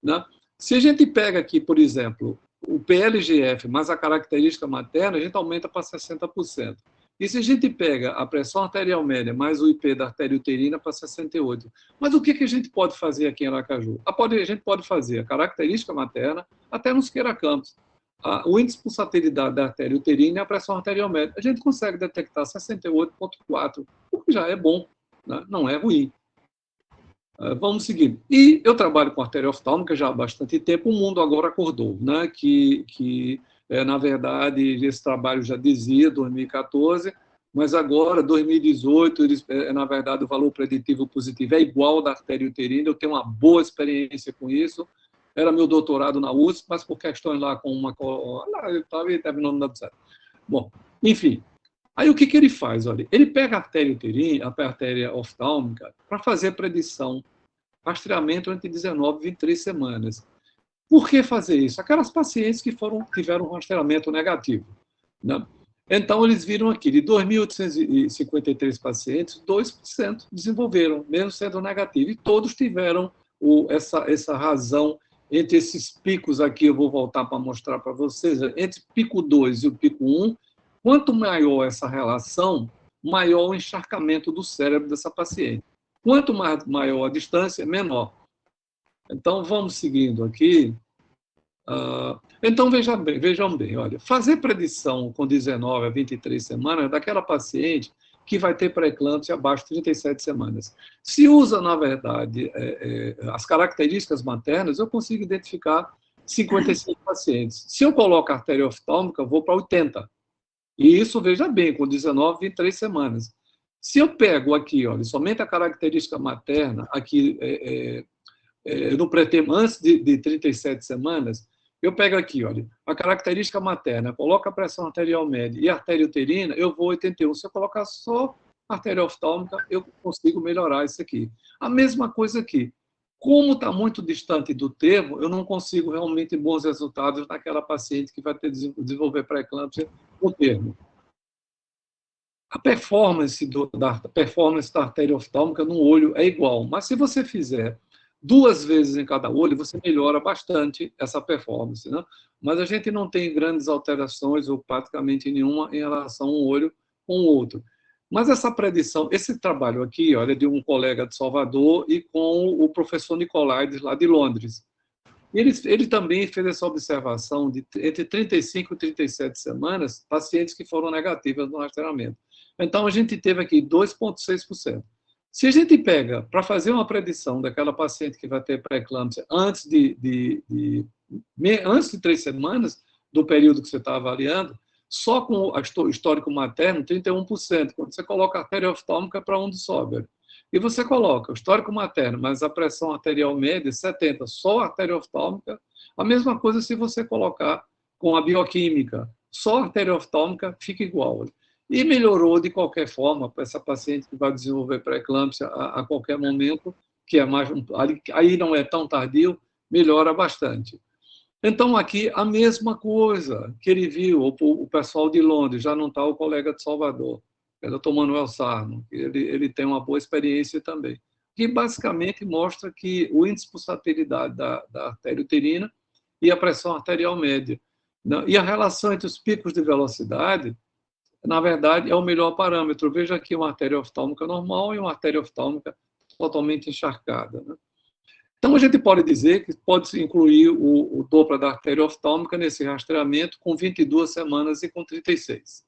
Né? Se a gente pega aqui, por exemplo, o PLGF mais a característica materna, a gente aumenta para 60%. E se a gente pega a pressão arterial média mais o IP da artéria uterina para 68%. Mas o que a gente pode fazer aqui em Aracaju? A gente pode fazer a característica materna até nos queiracampos. O índice de pulsatilidade da artéria uterina e a pressão arterial média. A gente consegue detectar 68,4, o que já é bom, né? Não é ruim. Vamos seguir. E eu trabalho com artéria oftálmica já há bastante tempo, o mundo agora acordou, né? Na verdade, esse trabalho já dizia, 2014, mas agora, 2018, na verdade, o valor preditivo positivo é igual da artéria uterina, eu tenho uma boa experiência com isso, era meu doutorado na USP, mas por questões lá com uma... Eu estava terminando na certo. Bom, enfim. Aí o que ele faz? Olha, ele pega a artéria uterina, a artéria oftálmica, para fazer predição, rastreamento entre 19 e 23 semanas. Por que fazer isso? Aquelas pacientes que tiveram um rastreamento negativo. Né? Então, eles viram aqui, de 2.853 pacientes, 2% desenvolveram, mesmo sendo negativo, e todos tiveram essa razão entre esses picos aqui, eu vou voltar para mostrar para vocês, entre pico 2 e o pico 1, quanto maior essa relação, maior o encharcamento do cérebro dessa paciente. Quanto maior a distância, menor. Então, vamos seguindo aqui. Então, vejam bem, olha, fazer predição com 19 a 23 semanas daquela paciente que vai ter pré-eclâmpsia abaixo de 37 semanas. Se usa, na verdade, as características maternas, eu consigo identificar 55 pacientes. Se eu coloco a artéria oftálmica, eu vou para 80. E isso, veja bem, com 19, 23 semanas. Se eu pego aqui, olha, somente a característica materna, aqui no pré-termo, antes de 37 semanas, eu pego aqui, olha, a característica materna, coloco a pressão arterial média e a artéria uterina, eu vou 81. Se eu colocar só a artéria oftálmica, eu consigo melhorar isso aqui. A mesma coisa aqui. Como está muito distante do termo, eu não consigo realmente bons resultados naquela paciente que vai desenvolver pré-eclâmpsia no termo. A performance da artéria oftálmica no olho é igual, mas se você fizer 2 vezes em cada olho, você melhora bastante essa performance. Né? Mas a gente não tem grandes alterações, ou praticamente nenhuma, em relação um olho com o outro. Mas essa predição, esse trabalho aqui, olha, de um colega de Salvador e com o professor Nicolaides, lá de Londres. Ele também fez essa observação de entre 35 e 37 semanas, pacientes que foram negativas no rastreamento. Então, a gente teve aqui 2,6%. Se a gente pega para fazer uma predição daquela paciente que vai ter pré-eclâmpsia antes de 3 semanas do período que você está avaliando, só com o histórico materno, 31%. Quando você coloca a artéria oftálmica, para onde sobe? E você coloca o histórico materno, mas a pressão arterial média, 70, só a artéria oftálmica. A mesma coisa se você colocar com a bioquímica, só a artéria oftálmica fica igual. E melhorou de qualquer forma para essa paciente que vai desenvolver pré-eclâmpsia a qualquer momento, que é mais aí não é tão tardio, melhora bastante. Então, aqui, a mesma coisa que ele viu, o pessoal de Londres, já não está o colega de Salvador, é o Dr. Manuel Sarno, ele tem uma boa experiência também, que basicamente mostra que o índice de pulsatilidade da artéria uterina e a pressão arterial média, né? E a relação entre os picos de velocidade na verdade, é o melhor parâmetro. Veja aqui uma artéria oftálmica normal e uma artéria oftálmica totalmente encharcada, né? Então, a gente pode dizer que pode incluir o Doppler da artéria oftálmica nesse rastreamento com 22 semanas e com 36.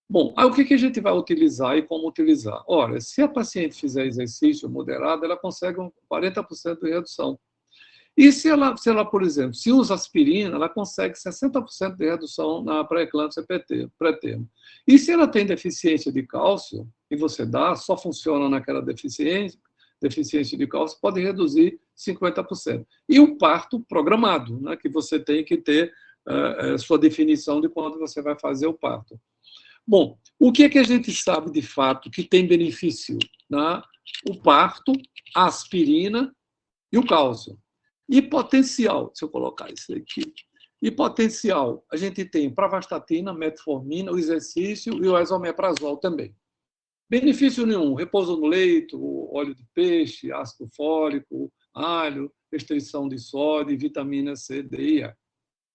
Bom, aí o que a gente vai utilizar e como utilizar? Ora, se a paciente fizer exercício moderado, ela consegue 40% de redução. E se ela, por exemplo, se usa aspirina, ela consegue 60% de redução na pré-eclâmpsia pré-termo. E se ela tem deficiência de cálcio, e você dá, só funciona naquela deficiência de cálcio, pode reduzir 50%. E o parto programado, né, que você tem que ter sua definição de quando você vai fazer o parto. Bom, o que é que a gente sabe de fato que tem benefício? Né? O parto, a aspirina e o cálcio. E potencial, se eu colocar isso aqui, e potencial, a gente tem pravastatina, metformina, o exercício e o esomeprazol também. Benefício nenhum, repouso no leito, óleo de peixe, ácido fólico, alho, restrição de sódio, vitamina C, D e E.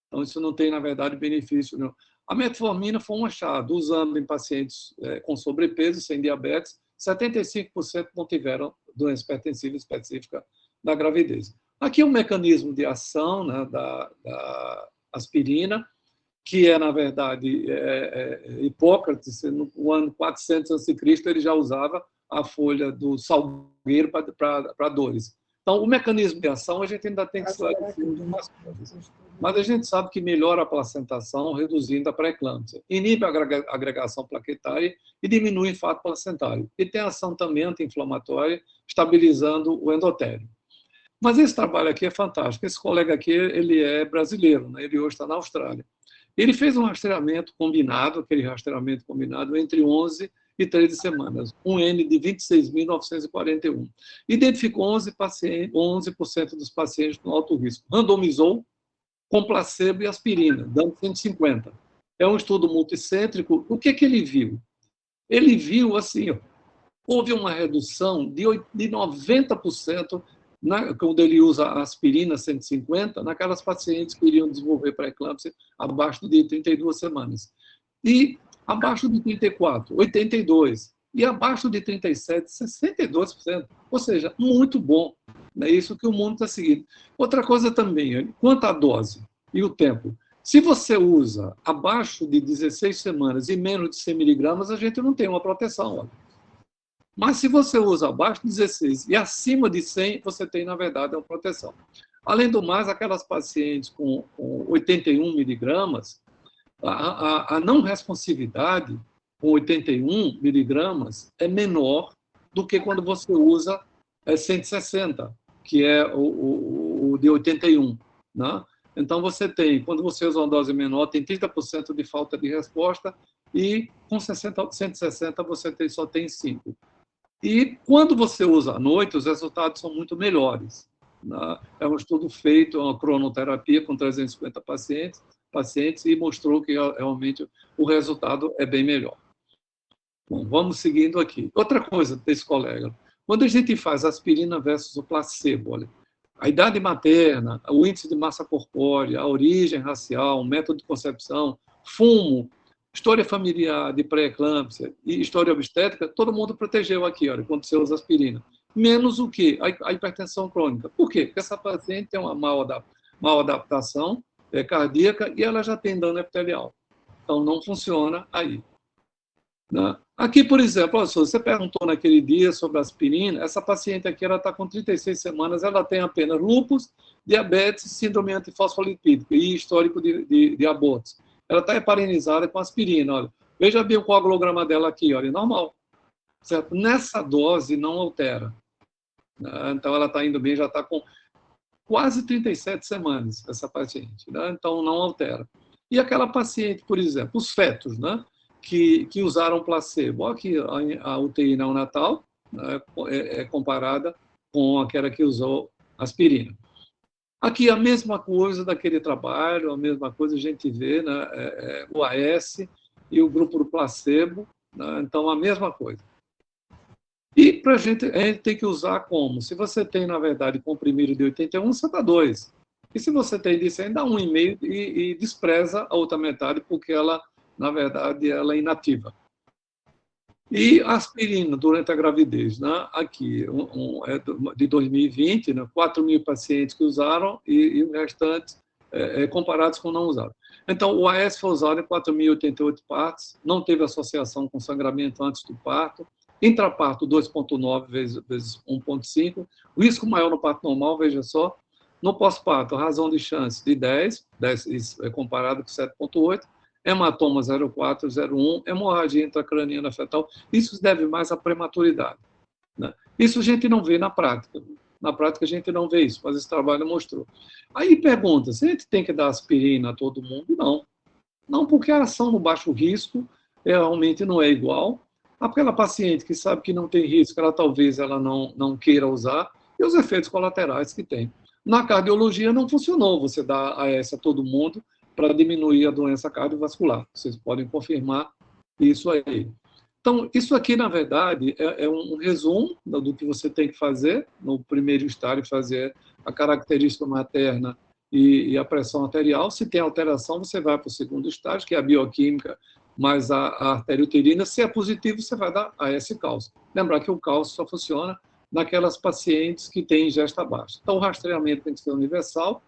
Então, isso não tem, na verdade, benefício nenhum. A metformina foi um achado, usando em pacientes com sobrepeso, sem diabetes, 75% não tiveram doença hipertensiva específica da gravidez. Aqui é um mecanismo de ação, né, da aspirina, que é, na verdade, Hipócrates, no ano 400 a.C., ele já usava a folha do salgueiro para dores. Então, o mecanismo de ação, a gente ainda tem que esclarecer algumas coisas. Mas a gente sabe que melhora a placentação, reduzindo a pré-eclâmpsia. Inibe a agregação plaquetária e diminui o infarto placentário. E tem ação também anti-inflamatória, estabilizando o endotélio. Mas esse trabalho aqui é fantástico. Esse colega aqui, ele é brasileiro, né? Ele hoje está na Austrália. Ele fez um rastreamento combinado, aquele rastreamento combinado, entre 11 e 13 semanas, um N de 26.941. Identificou 11% dos pacientes com alto risco. Randomizou com placebo e aspirina, dando 150. É um estudo multicêntrico. O que ele viu? Ele viu, assim, houve uma redução de 90%, quando ele usa a aspirina 150, naquelas pacientes que iriam desenvolver pré-eclâmpsia abaixo de 32 semanas. E abaixo de 34, 82. E abaixo de 37, 62%. Ou seja, muito bom. É isso que o mundo está seguindo. Outra coisa também, quanto à dose e o tempo. Se você usa abaixo de 16 semanas e menos de 100 miligramas, a gente não tem uma proteção. Olha. Mas se você usa abaixo de 16 e acima de 100, você tem, na verdade, uma proteção. Além do mais, aquelas pacientes com 81 miligramas, a não responsividade com 81 miligramas é menor do que quando você usa 160, que é o de 81. Né? Então, você tem, quando você usa uma dose menor, tem 30% de falta de resposta e com 160 você só tem 5%. E quando você usa à noite, os resultados são muito melhores. É um estudo feito, uma cronoterapia com 350 pacientes e mostrou que realmente o resultado é bem melhor. Bom, vamos seguindo aqui. Outra coisa desse colega, quando a gente faz aspirina versus o placebo, olha, a idade materna, o índice de massa corpórea, a origem racial, o método de concepção, fumo, história familiar de pré-eclâmpsia e história obstétrica, todo mundo protegeu aqui, olha, quando você usa aspirina. Menos o quê? A hipertensão crônica. Por quê? Porque essa paciente tem uma mal adaptação cardíaca e ela já tem dano epitelial. Então, não funciona aí. Né? Aqui, por exemplo, você perguntou naquele dia sobre a aspirina, essa paciente aqui está com 36 semanas, ela tem apenas lúpus, diabetes, síndrome antifosfolipídica e histórico de abortos. Ela está heparinizada com aspirina, olha. Veja bem o coagulograma dela aqui, olha, normal. Certo? Nessa dose não altera. Né? Então, ela está indo bem, já está com quase 37 semanas, essa paciente. Né? Então, não altera. E aquela paciente, por exemplo, os fetos, né? que usaram placebo. Aqui a UTI neonatal, né? é comparada com aquela que usou aspirina. Aqui a mesma coisa daquele trabalho, a mesma coisa a gente vê, né, o AS e o grupo do placebo, né, então a mesma coisa. E a gente tem que usar como? Se você tem, na verdade, comprimido de 81, você dá 2. E se você tem de 100, dá 1,5 e despreza a outra metade, porque ela na verdade, ela é inativa. E a aspirina durante a gravidez, né? Aqui, é de 2020, né? 4.000 pacientes que usaram e o restante comparados com não usados. Então, o AS foi usado em 4.088 partos, não teve associação com sangramento antes do parto, intraparto 2,9 vezes 1,5, o risco maior no parto normal, veja só, no pós-parto, razão de chance de 10 isso é comparado com 7,8, hematoma 0,4, 0,1, hemorragia intracraniana fetal, isso se deve mais à prematuridade. Né? Isso a gente não vê na prática. Na prática a gente não vê isso, mas esse trabalho mostrou. Aí pergunta, se a gente tem que dar aspirina a todo mundo? Não. Não, porque a ação no baixo risco realmente não é igual. Aquela paciente que sabe que não tem risco, talvez ela não queira usar, e os efeitos colaterais que tem. Na cardiologia não funcionou você dar AS a todo mundo para diminuir a doença cardiovascular. Vocês podem confirmar isso aí. Então, isso aqui, na verdade, é um resumo do que você tem que fazer. No primeiro estágio, fazer a característica materna e a pressão arterial. Se tem alteração, você vai para o segundo estágio, que é a bioquímica, mais a arteriuterina. Se é positivo, você vai dar AS cálcio. Lembrar que o cálcio só funciona naquelas pacientes que têm ingesta baixa. Então, o rastreamento tem que ser universal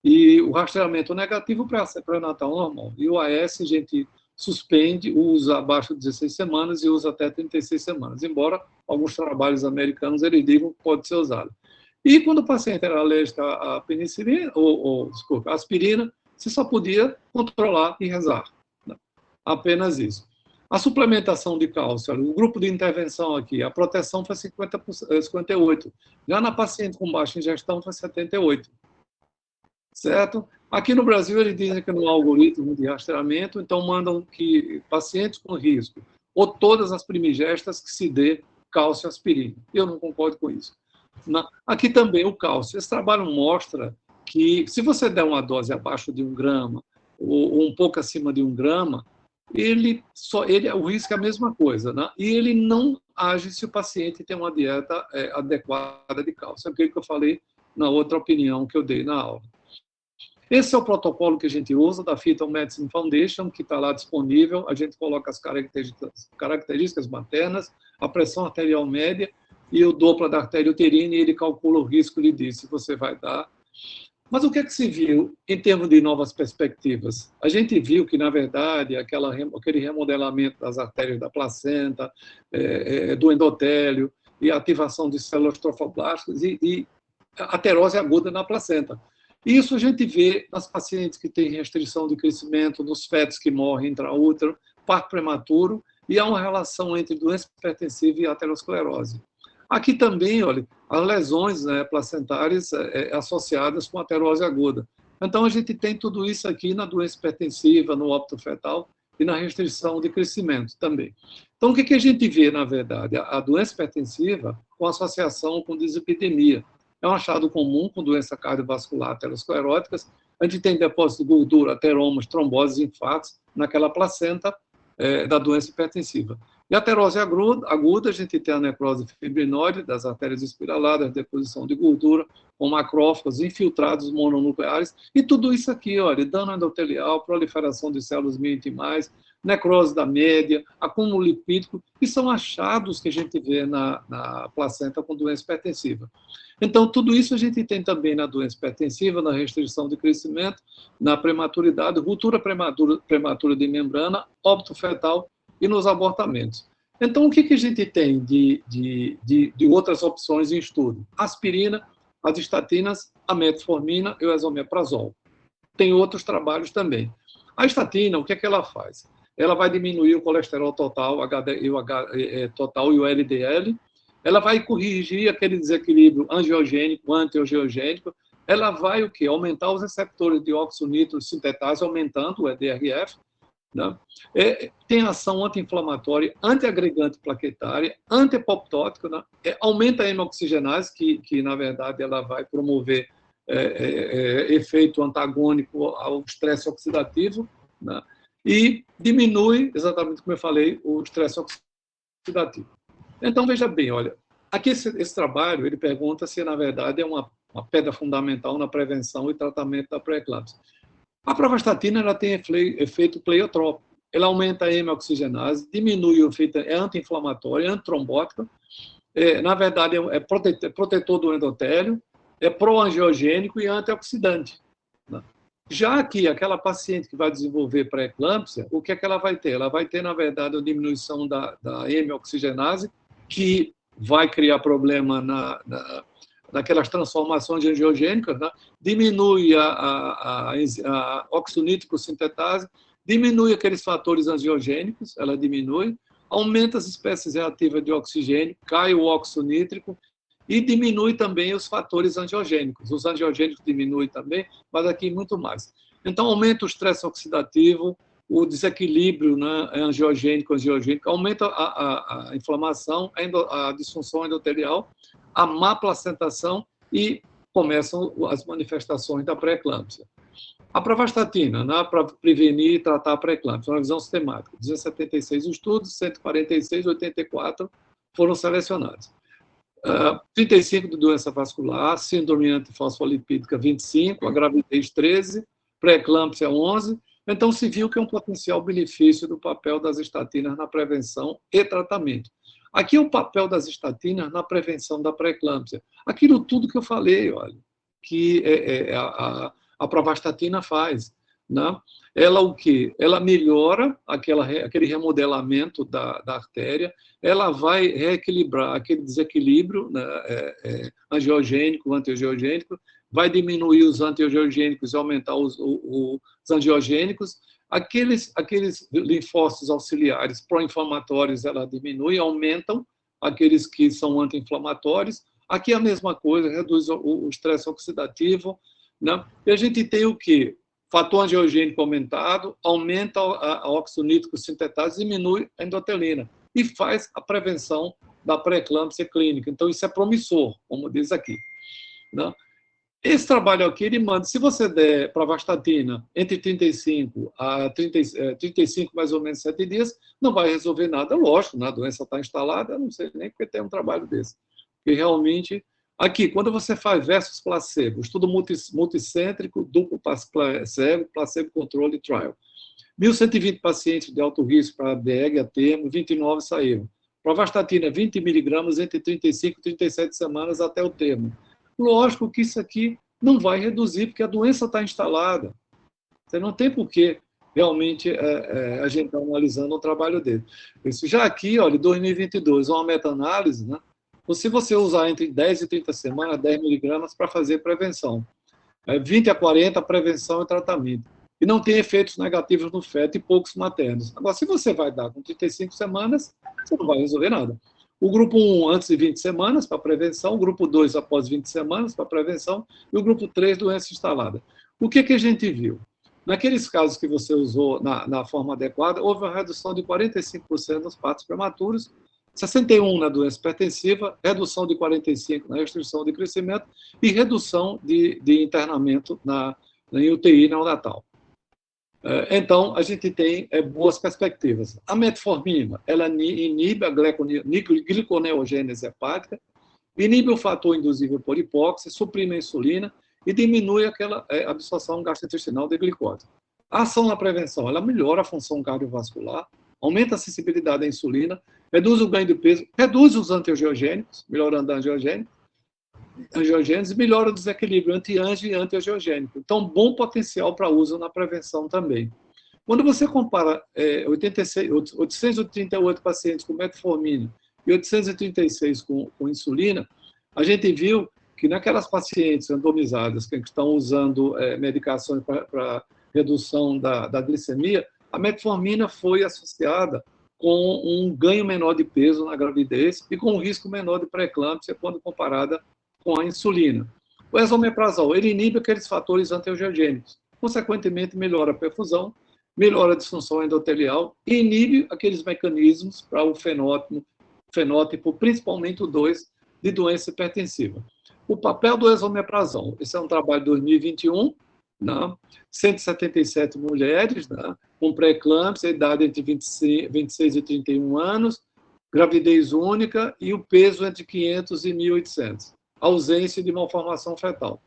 e o rastreamento negativo para pré-natal normal. E o AS, a gente suspende, usa abaixo de 16 semanas e usa até 36 semanas, embora alguns trabalhos americanos eles digam que pode ser usado. E quando o paciente era alérgico à penicilina, desculpa, à aspirina, você só podia controlar e rezar. Né? Apenas isso. A suplementação de cálcio, o grupo de intervenção aqui, a proteção foi 58%. Já na paciente com baixa ingestão foi 78%. Certo? Aqui no Brasil, eles dizem que não há algoritmo de rastreamento, então mandam que pacientes com risco, ou todas as primigestas, que se dê cálcio e aspirina. Eu não concordo com isso. Aqui também o cálcio. Esse trabalho mostra que, se você der uma dose abaixo de 1 grama, ou um pouco acima de 1 grama, o risco é a mesma coisa, né? E ele não age se o paciente tem uma dieta adequada de cálcio. É aquilo que eu falei na outra opinião que eu dei na aula. Esse é o protocolo que a gente usa da Fetal Medicine Foundation, que está lá disponível. A gente coloca as características maternas, a pressão arterial média e o Doppler da artéria uterina, e ele calcula o risco e diz se você vai dar. Mas o que é que se viu em termos de novas perspectivas? A gente viu que, na verdade, aquele remodelamento das artérias da placenta, do endotélio, e a ativação de células trofoblásticas e aterose aguda na placenta. Isso a gente vê nas pacientes que têm restrição de crescimento, nos fetos que morrem intraútero, parto prematuro, e há uma relação entre doença hipertensiva e aterosclerose. Aqui também, olha, as lesões placentárias associadas com aterose aguda. Então, a gente tem tudo isso aqui na doença hipertensiva, no óbito fetal e na restrição de crescimento também. Então, o que a gente vê, na verdade? A doença hipertensiva com associação com dislipidemia. É um achado comum com doença cardiovascular ateroscleróticas. A gente tem depósito de gordura, ateromas, tromboses, infartos naquela placenta da doença hipertensiva. E a aterose aguda, a gente tem a necrose fibrinoide das artérias espiraladas, deposição de gordura, com macrófagos infiltrados mononucleares, e tudo isso aqui, olha, dano endotelial, proliferação de células mesenquimais, necrose da média, acúmulo lipídico, que são achados que a gente vê na placenta com doença hipertensiva. Então, tudo isso a gente tem também na doença hipertensiva, na restrição de crescimento, na prematuridade, ruptura prematura de membrana, óbito fetal e nos abortamentos. Então, o que a gente tem de outras opções em estudo? Aspirina, as estatinas, a metformina e o esomeprazol. Tem outros trabalhos também. A estatina, o que ela faz? Ela vai diminuir o colesterol total, total e o LDL. Ela vai corrigir aquele desequilíbrio angiogênico, antiangiogênico. Ela vai o quê? Aumentar os receptores de óxido nítrico sintetase, aumentando o EDRF. Né? Tem ação anti-inflamatória, antiagregante plaquetária, anti-apoptótica, né? Aumenta a hemoxigenase, que na verdade ela vai promover efeito antagônico ao estresse oxidativo, né? E diminui, exatamente como eu falei, o estresse oxidativo. Então, veja bem, olha, aqui esse trabalho, ele pergunta se, na verdade, é uma pedra fundamental na prevenção e tratamento da pré-eclâmpsia. A pravastatina ela tem efeito pleiotrópico, ela aumenta a hemioxigenase, diminui o efeito, é anti-inflamatória, é antitrombótica, na verdade, é protetor do endotélio, é pró-angiogênico e antioxidante. Né? Já que aquela paciente que vai desenvolver pré-eclâmpsia, o que é que ela vai ter? Ela vai ter, na verdade, a diminuição da hemioxigenase, que vai criar problema naquelas transformações angiogênicas, né? Diminui a óxido nítrico sintetase, diminui aqueles fatores angiogênicos, ela diminui, aumenta as espécies reativas de oxigênio, cai o óxido nítrico e diminui também os fatores angiogênicos. Os angiogênicos diminuem também, mas aqui muito mais. Então, aumenta o estresse oxidativo, o desequilíbrio, né, angiogênico, aumenta a inflamação, a disfunção endotelial, a má placentação e começam as manifestações da pré-eclâmpsia. A pravastatina, né, para prevenir e tratar a pré-eclâmpsia, uma visão sistemática. 276 estudos, 146, 84 foram selecionados. 35 de doença vascular, síndrome antifosfolipídica 25, a gravidez 13, pré-eclâmpsia 11. Então, se viu que é um potencial benefício do papel das estatinas na prevenção e tratamento. Aqui é o papel das estatinas na prevenção da pré-eclâmpsia. Aquilo tudo que eu falei, olha, que a pravastatina faz. Né? Ela o quê? Ela melhora aquele remodelamento da artéria, ela vai reequilibrar aquele desequilíbrio, né, angiogênico, antiangiogênico, vai diminuir os antiangiogênicos e aumentar os angiogênicos. Aqueles linfócitos auxiliares pró-inflamatórios, ela diminui, aumentam aqueles que são anti-inflamatórios. Aqui é a mesma coisa, reduz o estresse oxidativo. Né? E a gente tem o quê? Fator angiogênico aumentado, aumenta a óxido nítrico sintetase, diminui a endotelina e faz a prevenção da pré-eclâmpsia clínica. Então, isso é promissor, como diz aqui. Né? Esse trabalho aqui, ele manda, se você der pravastatina entre 35 a 35, mais ou menos 7 dias, não vai resolver nada. Lógico, né? A doença está instalada, eu não sei nem porque tem um trabalho desse. Porque realmente, aqui, quando você faz versus placebo, estudo multicêntrico, duplo placebo controle trial. 1.120 pacientes de alto risco para BEG a termo, 29 saíram. Pravastatina, 20 miligramas entre 35 e 37 semanas até o termo. Lógico que isso aqui não vai reduzir, porque a doença está instalada. Você não tem por que realmente a gente está analisando o trabalho dele. Isso já aqui, olha, 2022, uma meta-análise, né? Se você usar entre 10 e 30 semanas, 10 miligramas para fazer prevenção. 20 a 40, prevenção e tratamento. E não tem efeitos negativos no feto e poucos maternos. Agora, se você vai dar com 35 semanas, você não vai resolver nada. O grupo 1, antes de 20 semanas, para prevenção. O grupo 2, após 20 semanas, para prevenção. E o grupo 3, doença instalada. O que a gente viu? Naqueles casos que você usou na forma adequada, houve uma redução de 45% nos partos prematuros, 61% na doença hipertensiva, redução de 45% na restrição de crescimento e redução de internamento na UTI neonatal. Então, a gente tem boas perspectivas. A metformina, ela inibe a gliconeogênese hepática, inibe o fator induzível por hipóxia, suprime a insulina e diminui aquela absorção gastrointestinal de glicose. A ação na prevenção, ela melhora a função cardiovascular, aumenta a sensibilidade à insulina, reduz o ganho de peso, reduz os antiangiogênicos, melhorando a angiogênese, melhora o desequilíbrio anti-angio e antiangiogênico. Então, bom potencial para uso na prevenção também. Quando você compara 838 pacientes com metformina e 836 com insulina, a gente viu que naquelas pacientes randomizadas que estão usando medicações para redução da glicemia, a metformina foi associada com um ganho menor de peso na gravidez e com um risco menor de pré-eclâmpsia quando comparada com a insulina. O esomeprazol, ele inibe aqueles fatores antiangiogênicos, consequentemente melhora a perfusão, melhora a disfunção endotelial e inibe aqueles mecanismos para o fenótipo, principalmente o 2, de doença hipertensiva. O papel do esomeprazol, esse é um trabalho de 2021, né? 177 mulheres, né? Com pré-eclâmpsia, idade entre 26 e 31 anos, gravidez única e o peso entre 500 e 1.800. Ausência de malformação fetal.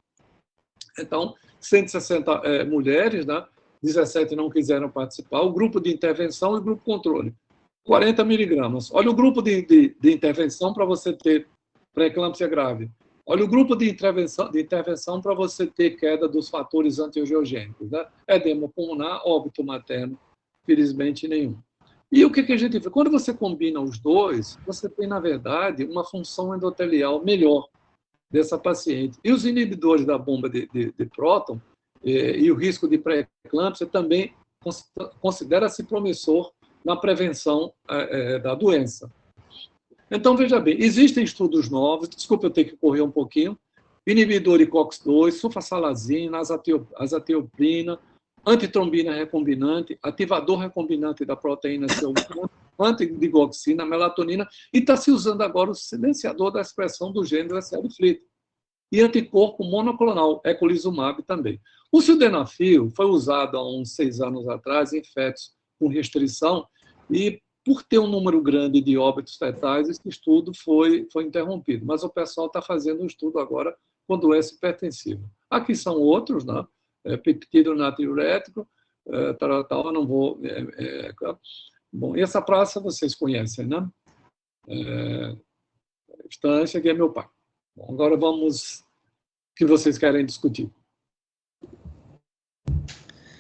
Então, 160 mulheres, né? 17 não quiseram participar. O grupo de intervenção e o grupo controle. 40 miligramas. Olha o grupo de intervenção para você ter pré-eclâmpsia grave. Olha o grupo de intervenção para você ter queda dos fatores antiangiogênicos, né? Edema pulmonar, óbito materno, felizmente nenhum. E o que a gente vê? Quando você combina os dois, você tem, na verdade, uma função endotelial melhor dessa paciente. E os inibidores da bomba de próton e o risco de pré-eclâmpsia também considera-se promissor na prevenção da doença. Então, veja bem, existem estudos novos, desculpa eu ter que correr um pouquinho, inibidor de COX-2, sulfasalazina, azatioprina, antitrombina recombinante, ativador recombinante da proteína C1, antidigoxina, melatonina, e está se usando agora o silenciador da expressão do gene do SL-FLT. E anticorpo monoclonal, eculizumab também. O sildenafil foi usado há uns 6 anos atrás em fetos com restrição e, por ter um número grande de óbitos fetais, esse estudo foi interrompido. Mas o pessoal está fazendo um estudo agora com doença hipertensiva. Aqui são outros, né? Peptido natriurético, tal, não vou... Bom, e essa praça vocês conhecem, né? Estância, que é meu pai. Bom, agora vamos... O que vocês querem discutir?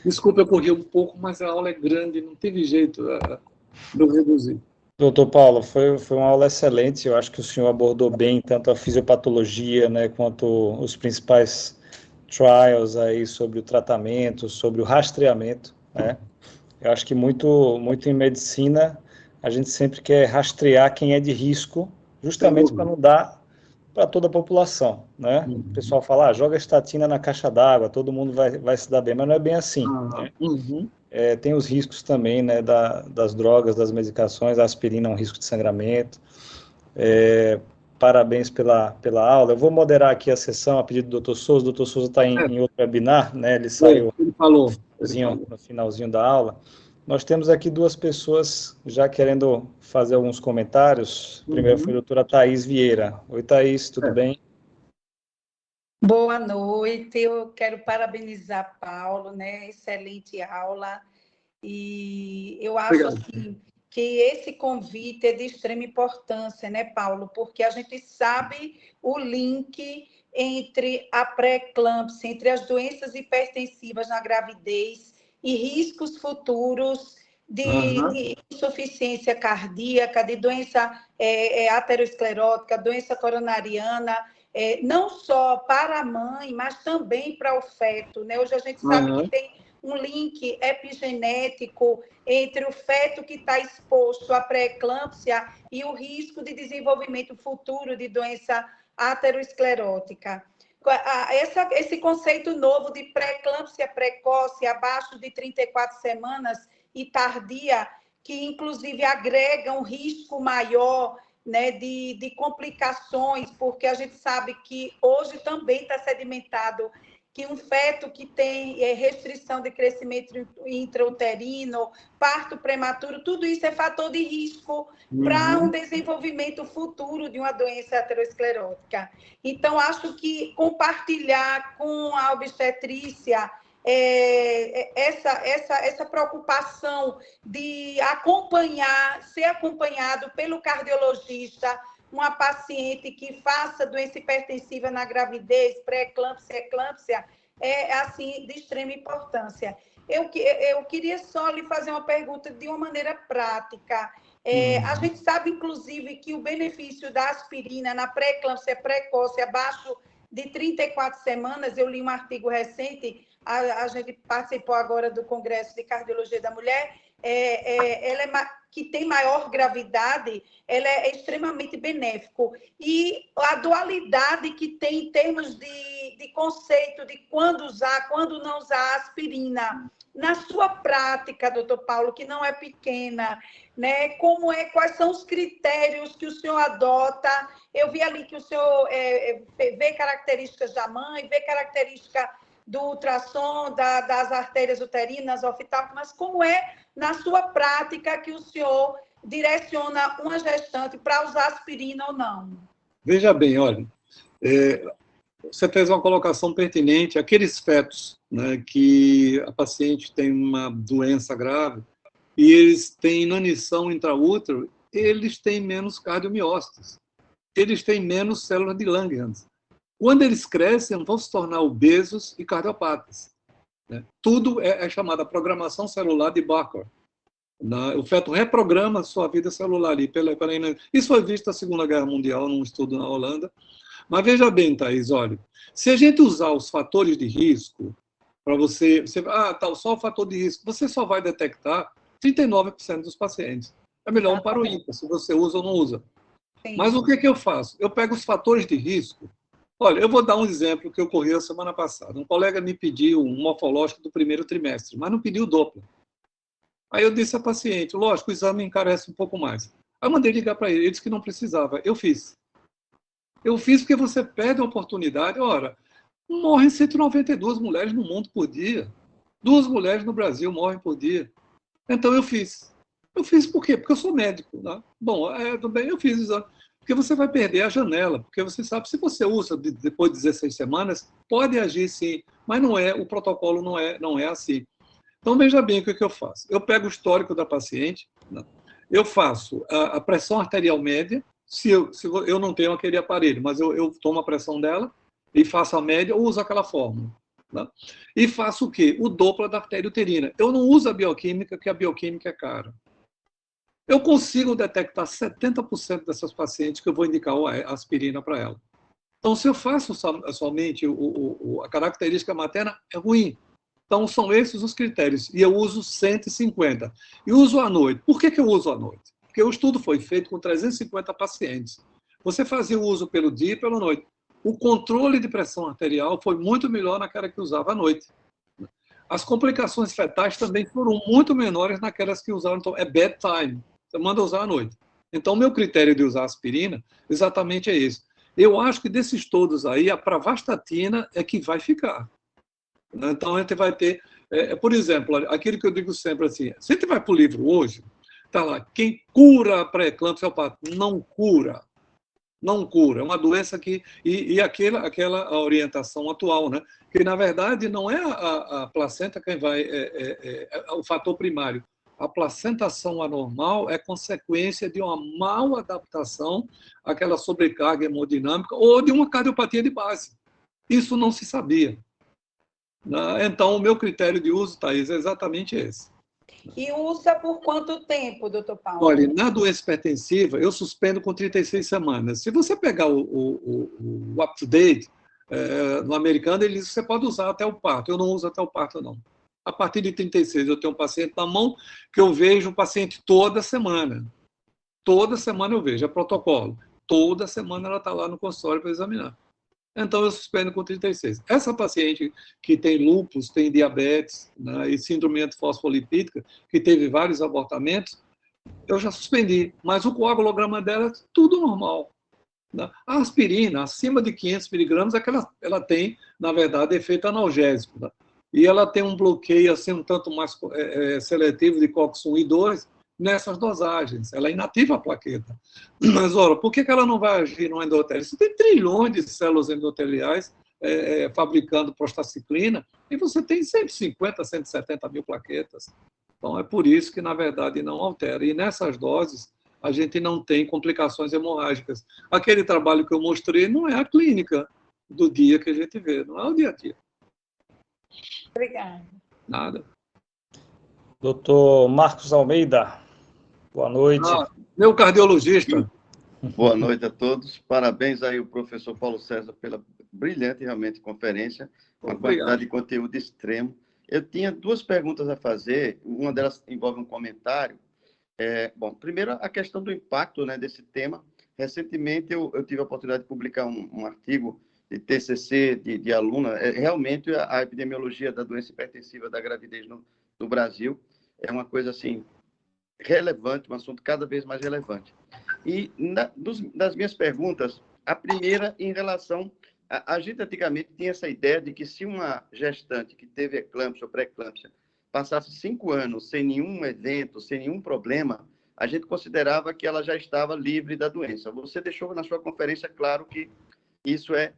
Desculpa, eu corri um pouco, mas a aula é grande, não teve jeito de eu reduzir.
Doutor Paulo, foi uma aula excelente. Eu acho que o senhor abordou bem tanto a fisiopatologia, né, quanto os principais trials aí sobre o tratamento, sobre o rastreamento, né? Eu acho que muito em medicina a gente sempre quer rastrear quem é de risco, justamente para não dar para toda a população, né? O pessoal fala, joga estatina na caixa d'água, todo mundo vai se dar bem, mas não é bem assim. Né? Tem os riscos também, né, das drogas, das medicações, a aspirina é um risco de sangramento. Parabéns pela aula. Eu vou moderar aqui a sessão a pedido do Dr. Souza. O Dr. Souza está em outro webinar, né? Ele saiu no finalzinho da aula. Nós temos aqui 2 pessoas já querendo fazer alguns comentários. Primeiro foi a doutora Thaís Vieira. Oi, Thaís, tudo bem?
Boa noite, eu quero parabenizar Paulo, né? Excelente aula. E eu acho assim, que esse convite é de extrema importância, né, Paulo? Porque a gente sabe o link entre a pré-eclâmpsia, entre as doenças hipertensivas na gravidez e riscos futuros de insuficiência cardíaca, de doença aterosclerótica, doença coronariana, não só para a mãe, mas também para o feto, né? Hoje a gente sabe que tem um link epigenético entre o feto que está exposto à pré-eclâmpsia e o risco de desenvolvimento futuro de doença aterosclerótica. Esse conceito novo de pré-eclâmpsia precoce, abaixo de 34 semanas e tardia, que inclusive agrega um risco maior, né, de complicações, porque a gente sabe que hoje também está sedimentado que um feto que tem restrição de crescimento intrauterino, parto prematuro, tudo isso é fator de risco para um desenvolvimento futuro de uma doença aterosclerótica. Então, acho que compartilhar com a obstetrícia essa preocupação de ser acompanhado pelo cardiologista, uma paciente que faça doença hipertensiva na gravidez, pré-eclâmpsia, eclâmpsia, é assim de extrema importância. Eu queria só lhe fazer uma pergunta de uma maneira prática. A gente sabe, inclusive, que o benefício da aspirina na pré-eclâmpsia precoce, abaixo de 34 semanas, eu li um artigo recente, a gente participou agora do Congresso de Cardiologia da Mulher, que tem maior gravidade, ela é extremamente benéfico. E a dualidade que tem em termos de conceito de quando usar, quando não usar a aspirina. Na sua prática, doutor Paulo, que não é pequena, né? Quais são os critérios que o senhor adota? Eu vi ali que o senhor vê características da mãe, vê característica do ultrassom, das artérias uterinas, oftálmicas, mas como é na sua prática que o senhor direciona uma gestante para usar aspirina ou não?
Veja bem, olha, você fez uma colocação pertinente. Aqueles fetos, né, que a paciente tem uma doença grave e eles têm inanição intraútero, eles têm menos cardiomiócitos, eles têm menos células de Langerhans. Quando eles crescem, vão se tornar obesos e cardiopatas, né? Tudo é chamada programação celular de Barker. O feto reprograma a sua vida celular ali. Isso foi visto na Segunda Guerra Mundial, num estudo na Holanda. Mas veja bem, Thaís, olha, se a gente usar os fatores de risco para você só o fator de risco, você só vai detectar 39% dos pacientes. É melhor um para o ímpar, se você usa ou não usa. Sim. Mas o que eu faço? Eu pego os fatores de risco. Olha, eu vou dar um exemplo que ocorreu semana passada. Um colega me pediu um morfológico do primeiro trimestre, mas não pediu Doppler. Aí eu disse à paciente, lógico, o exame encarece um pouco mais. Aí eu mandei ligar para ele, ele disse que não precisava. Eu fiz. Eu fiz porque você perde a oportunidade. Ora, morrem 192 mulheres no mundo por dia. 2 mulheres no Brasil morrem por dia. Então eu fiz. Eu fiz por quê? Porque eu sou médico. Né? Bom, também eu fiz o exame. Porque você vai perder a janela. Porque você sabe, se você usa depois de 16 semanas, pode agir sim. Mas não é, o protocolo não é assim. Então, veja bem o que eu faço. Eu pego o histórico da paciente, né? Eu faço a pressão arterial média, se eu não tenho aquele aparelho, mas eu tomo a pressão dela e faço a média ou uso aquela fórmula. Né? E faço o quê? O Doppler da artéria uterina. Eu não uso a bioquímica, porque a bioquímica é cara. Eu consigo detectar 70% dessas pacientes que eu vou indicar a aspirina para ela. Então, se eu faço somente a característica materna, é ruim. Então, são esses os critérios. E eu uso 150. E uso à noite. Por que eu uso à noite? Porque o estudo foi feito com 350 pacientes. Você fazia o uso pelo dia e pela noite. O controle de pressão arterial foi muito melhor naquela que usava à noite. As complicações fetais também foram muito menores naquelas que usaram. Então, é bedtime. Você manda usar à noite. Então, o meu critério de usar aspirina exatamente é esse. Eu acho que desses todos aí, a pravastatina é que vai ficar. Então, a gente vai ter, por exemplo, aquilo que eu digo sempre assim, se a gente vai para o livro hoje, está lá, quem cura a pré-eclâmpsia é o parto. Não cura. Não cura. É uma doença que... E aquela orientação atual, né? Que, na verdade, não é a placenta quem vai... É o fator primário. A placentação anormal é consequência de uma mal adaptação àquela sobrecarga hemodinâmica ou de uma cardiopatia de base. Isso não se sabia. Então, o meu critério de uso, Thaís, é exatamente esse.
E usa por quanto tempo, doutor Paulo?
Olha, na doença hipertensiva, eu suspendo com 36 semanas. Se você pegar o up-to-date, no americano, ele diz que você pode usar até o parto. Eu não uso até o parto, não. A partir de 36, eu tenho um paciente na mão que eu vejo o paciente toda semana. Toda semana eu vejo, é protocolo. Toda semana ela está lá no consultório para examinar. Então, eu suspendo com 36. Essa paciente que tem lúpus, tem diabetes, né, e síndrome antifosfolipídica, que teve vários abortamentos, eu já suspendi. Mas o coagulograma dela é tudo normal. Né? A aspirina, acima de 500 miligramas, é que ela tem, na verdade, efeito analgésico. Né? E ela tem um bloqueio assim, um tanto mais seletivo de COX-1 e 2 nessas dosagens. Ela inativa a plaqueta. Mas, ora, por que ela não vai agir no endotélio? Você tem trilhões de células endoteliais fabricando prostaciclina e você tem 150, 170 mil plaquetas. Então, é por isso que, na verdade, não altera. E nessas doses, a gente não tem complicações hemorrágicas. Aquele trabalho que eu mostrei não é a clínica do dia que a gente vê, não é o dia a dia.
Obrigada.
Nada.
Doutor Marcos Almeida, boa noite.
Meu cardiologista.
Boa noite a todos. Parabéns aí ao professor Paulo César pela brilhante, realmente, conferência. Uma quantidade de conteúdo extremo. Eu tinha 2 perguntas a fazer. Uma delas envolve um comentário. Bom, primeiro, a questão do impacto, né, desse tema. Recentemente, eu tive a oportunidade de publicar um artigo de TCC de aluna. Realmente, a epidemiologia da doença hipertensiva da gravidez no Brasil é uma coisa, assim, relevante, um assunto cada vez mais relevante. E das minhas perguntas, a primeira em relação... A gente antigamente tinha essa ideia de que se uma gestante que teve eclâmpsia ou pré-eclâmpsia passasse 5 anos sem nenhum evento, sem nenhum problema, a gente considerava que ela já estava livre da doença. Você deixou na sua conferência claro que isso é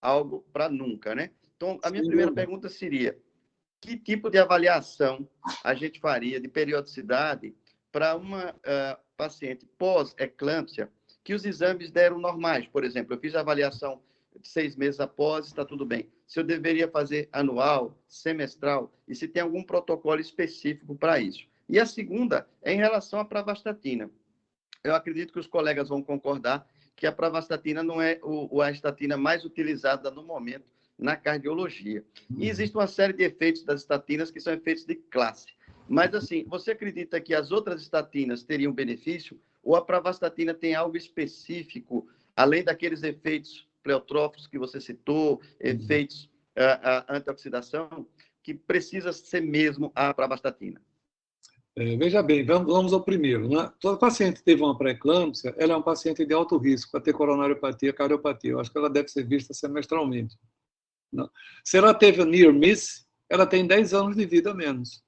algo para nunca, né? Então, a minha primeira pergunta seria: que tipo de avaliação a gente faria de periodicidade para uma paciente pós-eclâmpsia que os exames deram normais? Por exemplo, eu fiz a avaliação 6 meses após, está tudo bem. Se eu deveria fazer anual, semestral, e se tem algum protocolo específico para isso. E a segunda é em relação à pravastatina. Eu acredito que os colegas vão concordar que a pravastatina não é a estatina mais utilizada no momento na cardiologia. E existe uma série de efeitos das estatinas que são efeitos de classe. Mas, assim, você acredita que as outras estatinas teriam benefício ou a pravastatina tem algo específico, além daqueles efeitos pleotróficos que você citou, efeitos antioxidação, que precisa ser mesmo a pravastatina?
Veja bem, vamos ao primeiro. Né? Toda paciente que teve uma pré-eclâmpsia, ela é uma paciente de alto risco para ter coronariopatia, cardiopatia. Eu acho que ela deve ser vista semestralmente. Não. Se ela teve a near miss, ela tem 10 anos de vida a menos.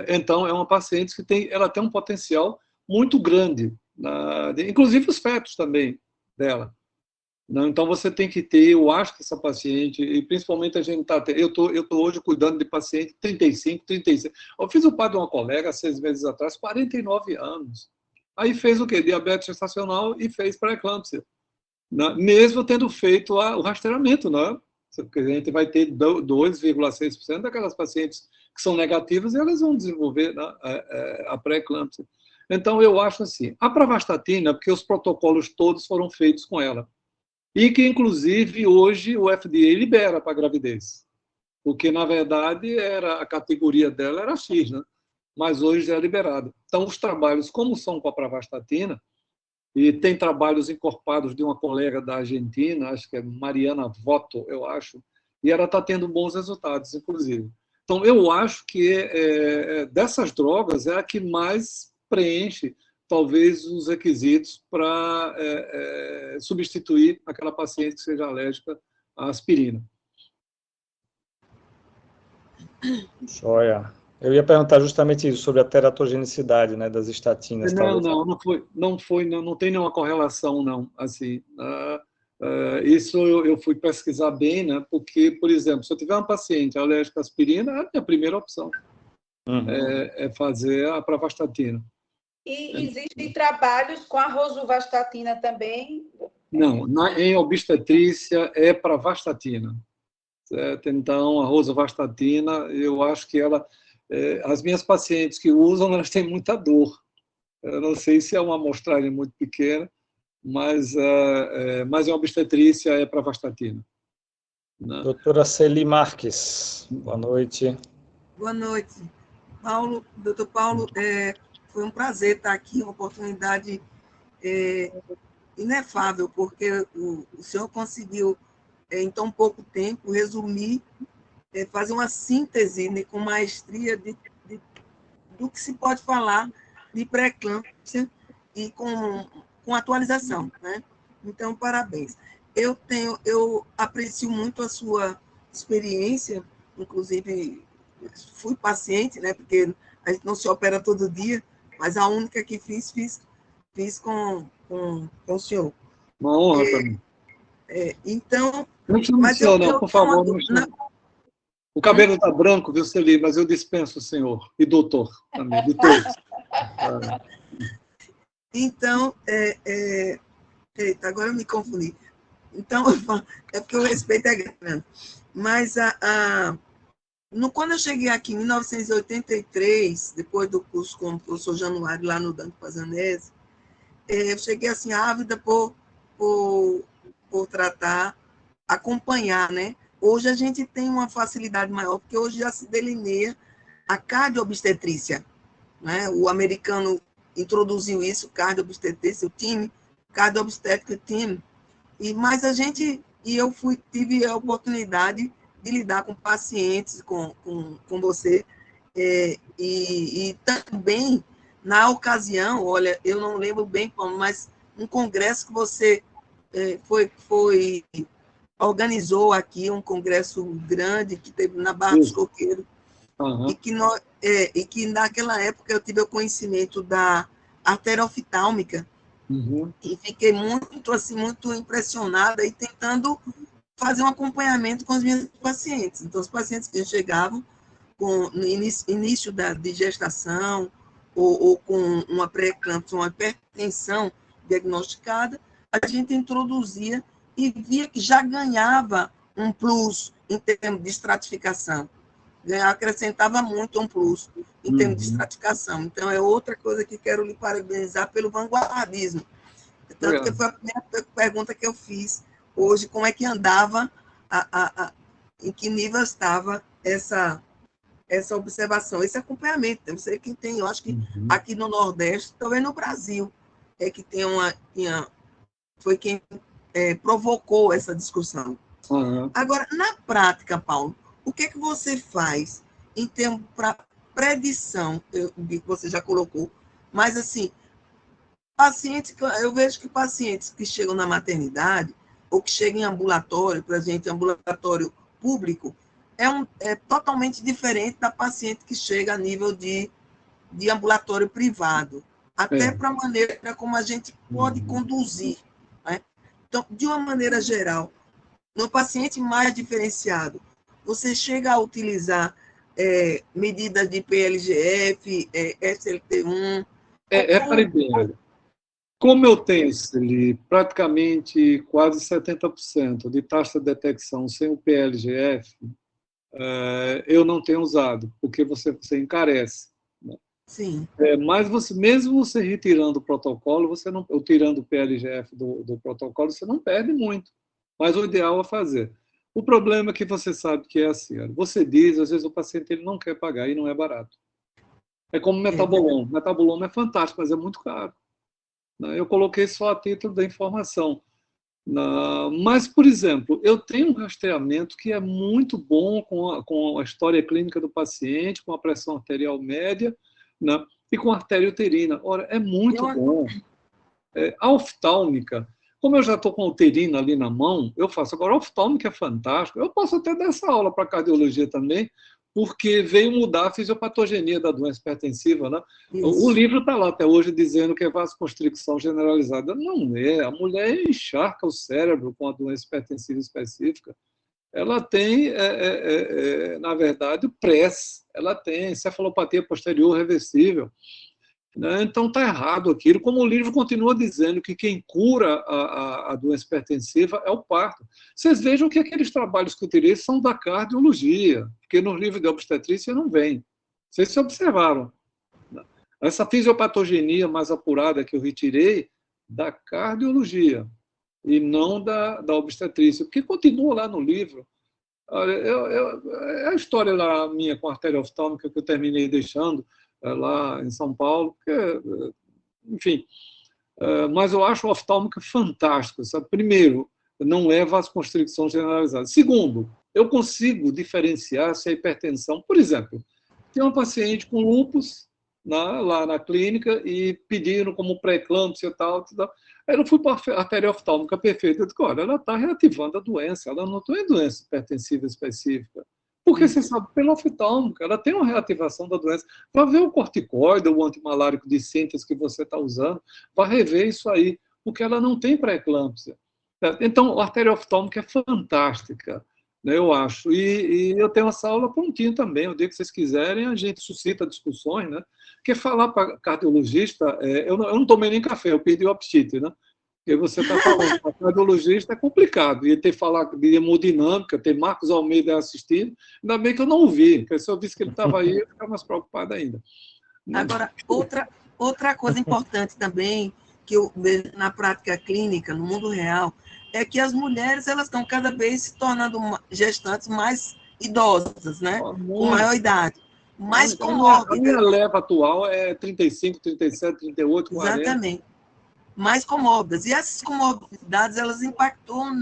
Então, é uma paciente que ela tem um potencial muito grande, inclusive os fetos também dela. Não, então, você tem que ter, eu acho que essa paciente, e principalmente a gente está... Eu tô hoje cuidando de paciente 35, 36. Eu fiz o pai de uma colega, 6 meses atrás, 49 anos. Aí fez o quê? Diabetes gestacional e fez pré-eclâmpsia. Mesmo tendo feito o rastreamento, né? Porque a gente vai ter 2,6% daquelas pacientes que são negativas e elas vão desenvolver, né, a pré-eclâmpsia. Então, eu acho assim, a pravastatina, porque os protocolos todos foram feitos com ela, e que, inclusive, hoje o FDA libera para gravidez, porque, na verdade, a categoria dela era X, né? Mas hoje é liberada. Então, os trabalhos, como são com a pravastatina, e tem trabalhos encorpados de uma colega da Argentina, acho que é Mariana Votto, eu acho, e ela está tendo bons resultados, inclusive. Então, eu acho que dessas drogas é a que mais preenche, talvez, os requisitos para substituir aquela paciente que seja alérgica à aspirina.
Joia. Eu ia perguntar justamente isso, sobre a teratogenicidade, né, das estatinas.
Não tem nenhuma correlação, não. Assim, isso eu fui pesquisar bem, né, porque, por exemplo, se eu tiver uma paciente alérgica à aspirina, é a minha primeira opção. É fazer a pravastatina.
E existem trabalhos com a rosuvastatina também?
Não, em obstetrícia é pravastatina. Certo? Então, a rosuvastatina, eu acho que as minhas pacientes que usam, elas têm muita dor. Eu não sei se é uma amostragem muito pequena, mas em obstetrícia é pravastatina. Né?
Doutora Celi Marques, boa noite.
Boa noite. Doutor Paulo, foi um prazer estar aqui, uma oportunidade inefável, porque o senhor conseguiu, em tão pouco tempo, resumir, fazer uma síntese, né, com maestria do que se pode falar de pré-eclâmpsia e com atualização, né? Então, parabéns. Eu aprecio muito a sua experiência, inclusive fui paciente, né? Porque a gente não se opera todo dia, mas a única que fiz com o senhor.
Uma honra para mim.
Então,
não chama o senhor, não, por favor, não chama. O cabelo está branco, viu, Celi, mas eu dispenso o senhor e doutor também, de todos.
Então, eita, agora eu me confundi. Então, é porque o respeito é grande. Mas quando eu cheguei aqui em 1983, depois do curso com o professor Januário, lá no Dante Pazanese, eu cheguei assim, ávida por tratar, acompanhar, né? Hoje a gente tem uma facilidade maior, porque hoje já se delineia a cardiobstetrícia, né? O americano introduziu isso, cardiobstetrícia, o time, cardiobstétrica team, mas eu tive a oportunidade de lidar com pacientes, com você, e também, na ocasião, olha, eu não lembro bem como, mas um congresso que você organizou aqui, um congresso grande que teve na Barra dos Coqueiros, e que naquela época eu tive o conhecimento da artéria oftálmica, E fiquei muito, assim, muito impressionada e tentando fazer um acompanhamento com os meus pacientes. Então, os pacientes que chegavam no início de gestação ou com uma pré-eclâmpsia, uma hipertensão diagnosticada, a gente introduzia e via que já ganhava um plus em termos de estratificação. Acrescentava muito um plus em termos de estratificação. Então, é outra coisa que quero lhe parabenizar pelo vanguardismo. Tanto que foi a primeira pergunta que eu fiz hoje, como é que andava, em que nível estava essa observação, esse acompanhamento. Eu sei que tem, eu acho que aqui no Nordeste, talvez no Brasil, é que foi quem provocou essa discussão. Agora, na prática, Paulo, o que é que você faz em termos para predição, que você já colocou, mas assim, eu vejo que pacientes que chegam na maternidade ou que chegam em ambulatório, por exemplo, ambulatório público, é totalmente diferente da paciente que chega a nível de ambulatório privado, até para a maneira como a gente pode conduzir. Né? Então, de uma maneira geral, no paciente mais diferenciado, você chega a utilizar medidas de PLGF, SLT1?
Primeiro, como eu tenho praticamente quase 70% de taxa de detecção sem o PLGF, eu não tenho usado, porque você encarece. Né?
Sim.
Mas mesmo você retirando o protocolo, ou tirando o PLGF do protocolo, você não perde muito. Mas o ideal é fazer. O problema é que você sabe que é assim. Você diz, às vezes o paciente ele não quer pagar e não é barato. É como metabolon. Metabolon é fantástico, mas é muito caro. Eu coloquei só a título da informação. Mas, por exemplo, eu tenho um rastreamento que é muito bom com a história clínica do paciente, com a pressão arterial média, né, e com a artéria uterina. Ora, é muito bom. A oftálmica, como eu já estou com a uterina ali na mão, eu faço. Agora, a oftálmica é fantástico. Eu posso até dar essa aula para cardiologia também, porque veio mudar a fisiopatogenia da doença hipertensiva. Né? O livro está lá até hoje dizendo que é vasoconstricção generalizada. Não é. A mulher encharca o cérebro com a doença hipertensiva específica. Ela tem, na verdade, o PRES. Ela tem encefalopatia posterior reversível. Né? Então está errado aquilo, como o livro continua dizendo que quem cura a doença hipertensiva é o parto. Vocês vejam que aqueles trabalhos que eu tirei são da cardiologia, porque no livro de obstetrícia não vem. Vocês se observaram. Essa fisiopatogenia mais apurada que eu retirei da cardiologia e não da obstetrícia, porque continua lá no livro. Olha, é a história lá minha com a artéria oftálmica que eu terminei deixando lá em São Paulo, porque, enfim, mas eu acho o oftálmica fantástico. Sabe? Primeiro, não é vasoconstricção generalizada. Segundo, eu consigo diferenciar se a hipertensão, por exemplo, tem uma paciente com lúpus lá na clínica e pediram como pré-eclâmpsia e tal. Aí eu fui para a artéria oftálmica perfeita. Eu disse, olha, ela está reativando a doença, ela não tem doença hipertensiva específica. Porque você sabe, pela oftálmica, ela tem uma reativação da doença. Vai ver o corticoide ou o antimalárico de síntese que você está usando, vai rever isso aí, porque ela não tem pré-eclâmpsia. Então, a artéria oftálmica é fantástica, né, eu acho. E eu tenho essa aula prontinha também. O dia que vocês quiserem, a gente suscita discussões, né? Porque falar para cardiologista, eu não tomei nem café, eu perdi o apetite, né? Porque você está falando, para cardiologista é complicado. Ia ter que falar de hemodinâmica, ter Marcos Almeida assistindo. Ainda bem que eu não ouvi, porque se eu visse que ele estava aí, eu ia ficar mais preocupado ainda.
Agora, outra coisa importante também, que eu vejo na prática clínica, no mundo real, é que as mulheres elas estão cada vez se tornando gestantes mais idosas, né? Com maior idade. Mais comórbidas.
A minha leva atual é 35, 37, 38, 40.
Exatamente. Mais comórbidas. E essas comorbidades, elas impactam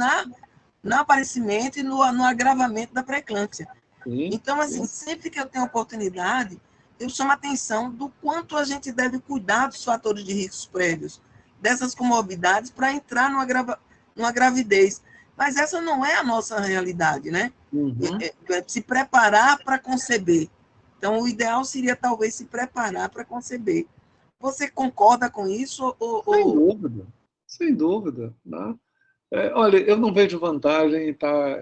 no aparecimento e no agravamento da pré-eclâmpsia. Então, assim, sempre que eu tenho oportunidade, eu chamo a atenção do quanto a gente deve cuidar dos fatores de risco prévios, dessas comorbidades, para entrar numa gravidez. Mas essa não é a nossa realidade, né? Se preparar para conceber. Então, o ideal seria, talvez, se preparar para conceber. Você concorda com isso?
Sem dúvida, sem dúvida. Né? Olha, eu não vejo vantagem em estar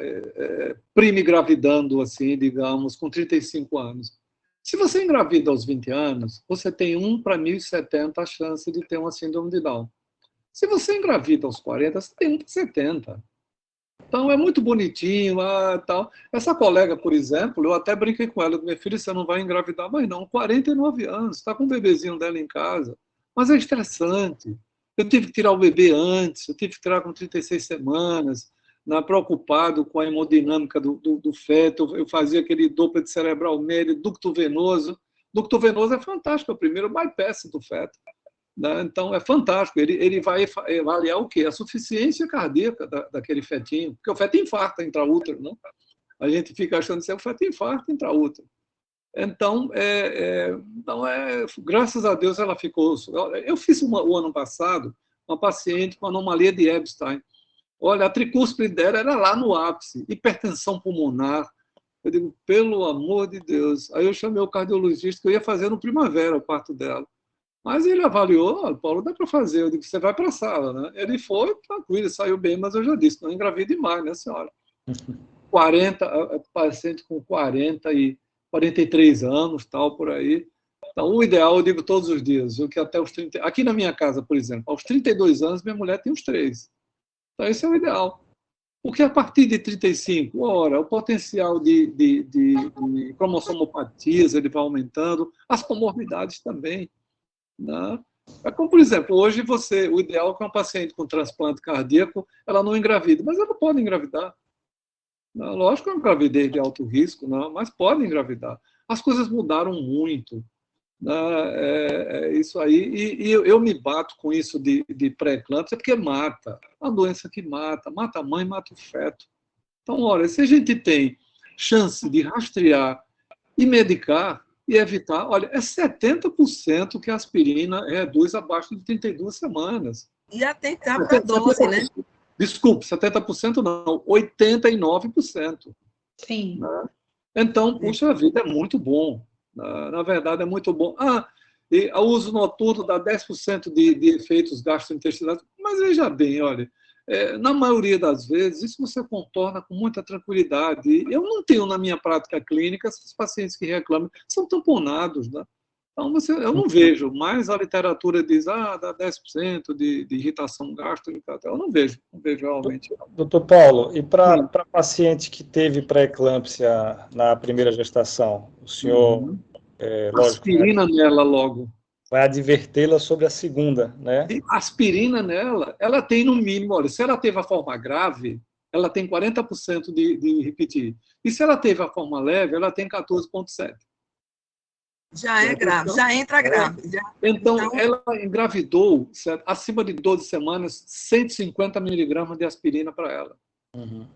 prima engravidando, assim, digamos, com 35 anos. Se você engravida aos 20 anos, você tem 1 para 1.070 a chance de ter uma síndrome de Down. Se você engravida aos 40, você tem 1 para 70. Então, é muito bonitinho, tal. Essa colega, por exemplo, eu até brinquei com ela, minha filha, você não vai engravidar mais não, 49 anos, está com o bebezinho dela em casa, mas é estressante. Eu tive que tirar o bebê antes, eu tive que tirar com 36 semanas, preocupado com a hemodinâmica do feto, eu fazia aquele Doppler cerebral médio, ducto venoso. Ducto venoso é fantástico, é o primeiro bypass do feto. Né? Então, é fantástico. Ele vai avaliar o quê? A suficiência cardíaca daquele fetinho, porque o feto infarta intraútero, né? A gente fica achando que o feto infarta intraútero. Então, graças a Deus, ela ficou... Eu fiz o ano passado uma paciente com anomalia de Epstein. Olha, a tricúspide dela era lá no ápice, hipertensão pulmonar. Eu digo, pelo amor de Deus. Aí eu chamei o cardiologista, que eu ia fazer no primavera o parto dela. Mas ele avaliou, Paulo, dá para fazer. Eu digo, você vai para a sala, né? Ele foi, tranquilo, saiu bem, mas eu já disse, não engravide mais, né, senhora? 40, paciente com 40 e 43 anos, tal, por aí. Então, o ideal, eu digo todos os dias, o que até os 30... Aqui na minha casa, por exemplo, aos 32 anos, minha mulher tem os 3. Então, esse é o ideal. Porque a partir de 35, ora, o potencial de cromossomopatias, ele vai aumentando, as comorbidades também. Né? É como, por exemplo, hoje o ideal é que uma paciente com transplante cardíaco, ela não engravida, mas ela pode engravidar. Né? Lógico que é uma gravidez de alto risco, não, mas pode engravidar. As coisas mudaram muito. Né? Isso aí, e eu me bato com isso de pré-eclâmpsia, porque mata. É uma doença que mata a mãe, mata o feto. Então, olha, se a gente tem chance de rastrear e medicar, e evitar, olha, é 70% que a aspirina reduz abaixo de 32 semanas.
E atentar para a dose, né?
Desculpe, 70% não, 89%.
Sim.
Né? Então, puxa vida, é muito bom. Na verdade, é muito bom. E o uso noturno dá 10% de efeitos gastrointestinais. Mas veja bem, olha, na maioria das vezes, isso você contorna com muita tranquilidade. Eu não tenho na minha prática clínica esses pacientes que reclamam, são tamponados, né? Então, eu não vejo, mas a literatura diz, dá 10% de irritação gástrica, eu não vejo realmente.
Doutor Paulo, e para paciente que teve pré-eclâmpsia na primeira gestação, o senhor, lógico,
aspirina nela logo.
Vai advertê-la sobre a segunda, né?
E aspirina nela, ela tem no mínimo, olha, se ela teve a forma grave, ela tem 40% de repetir. E se ela teve a forma leve, ela tem 14,7%.
Já é grave, já entra grave.
Então, ela engravidou, certo? Acima de 12 semanas, 150 miligramas de aspirina para ela.
Uhum.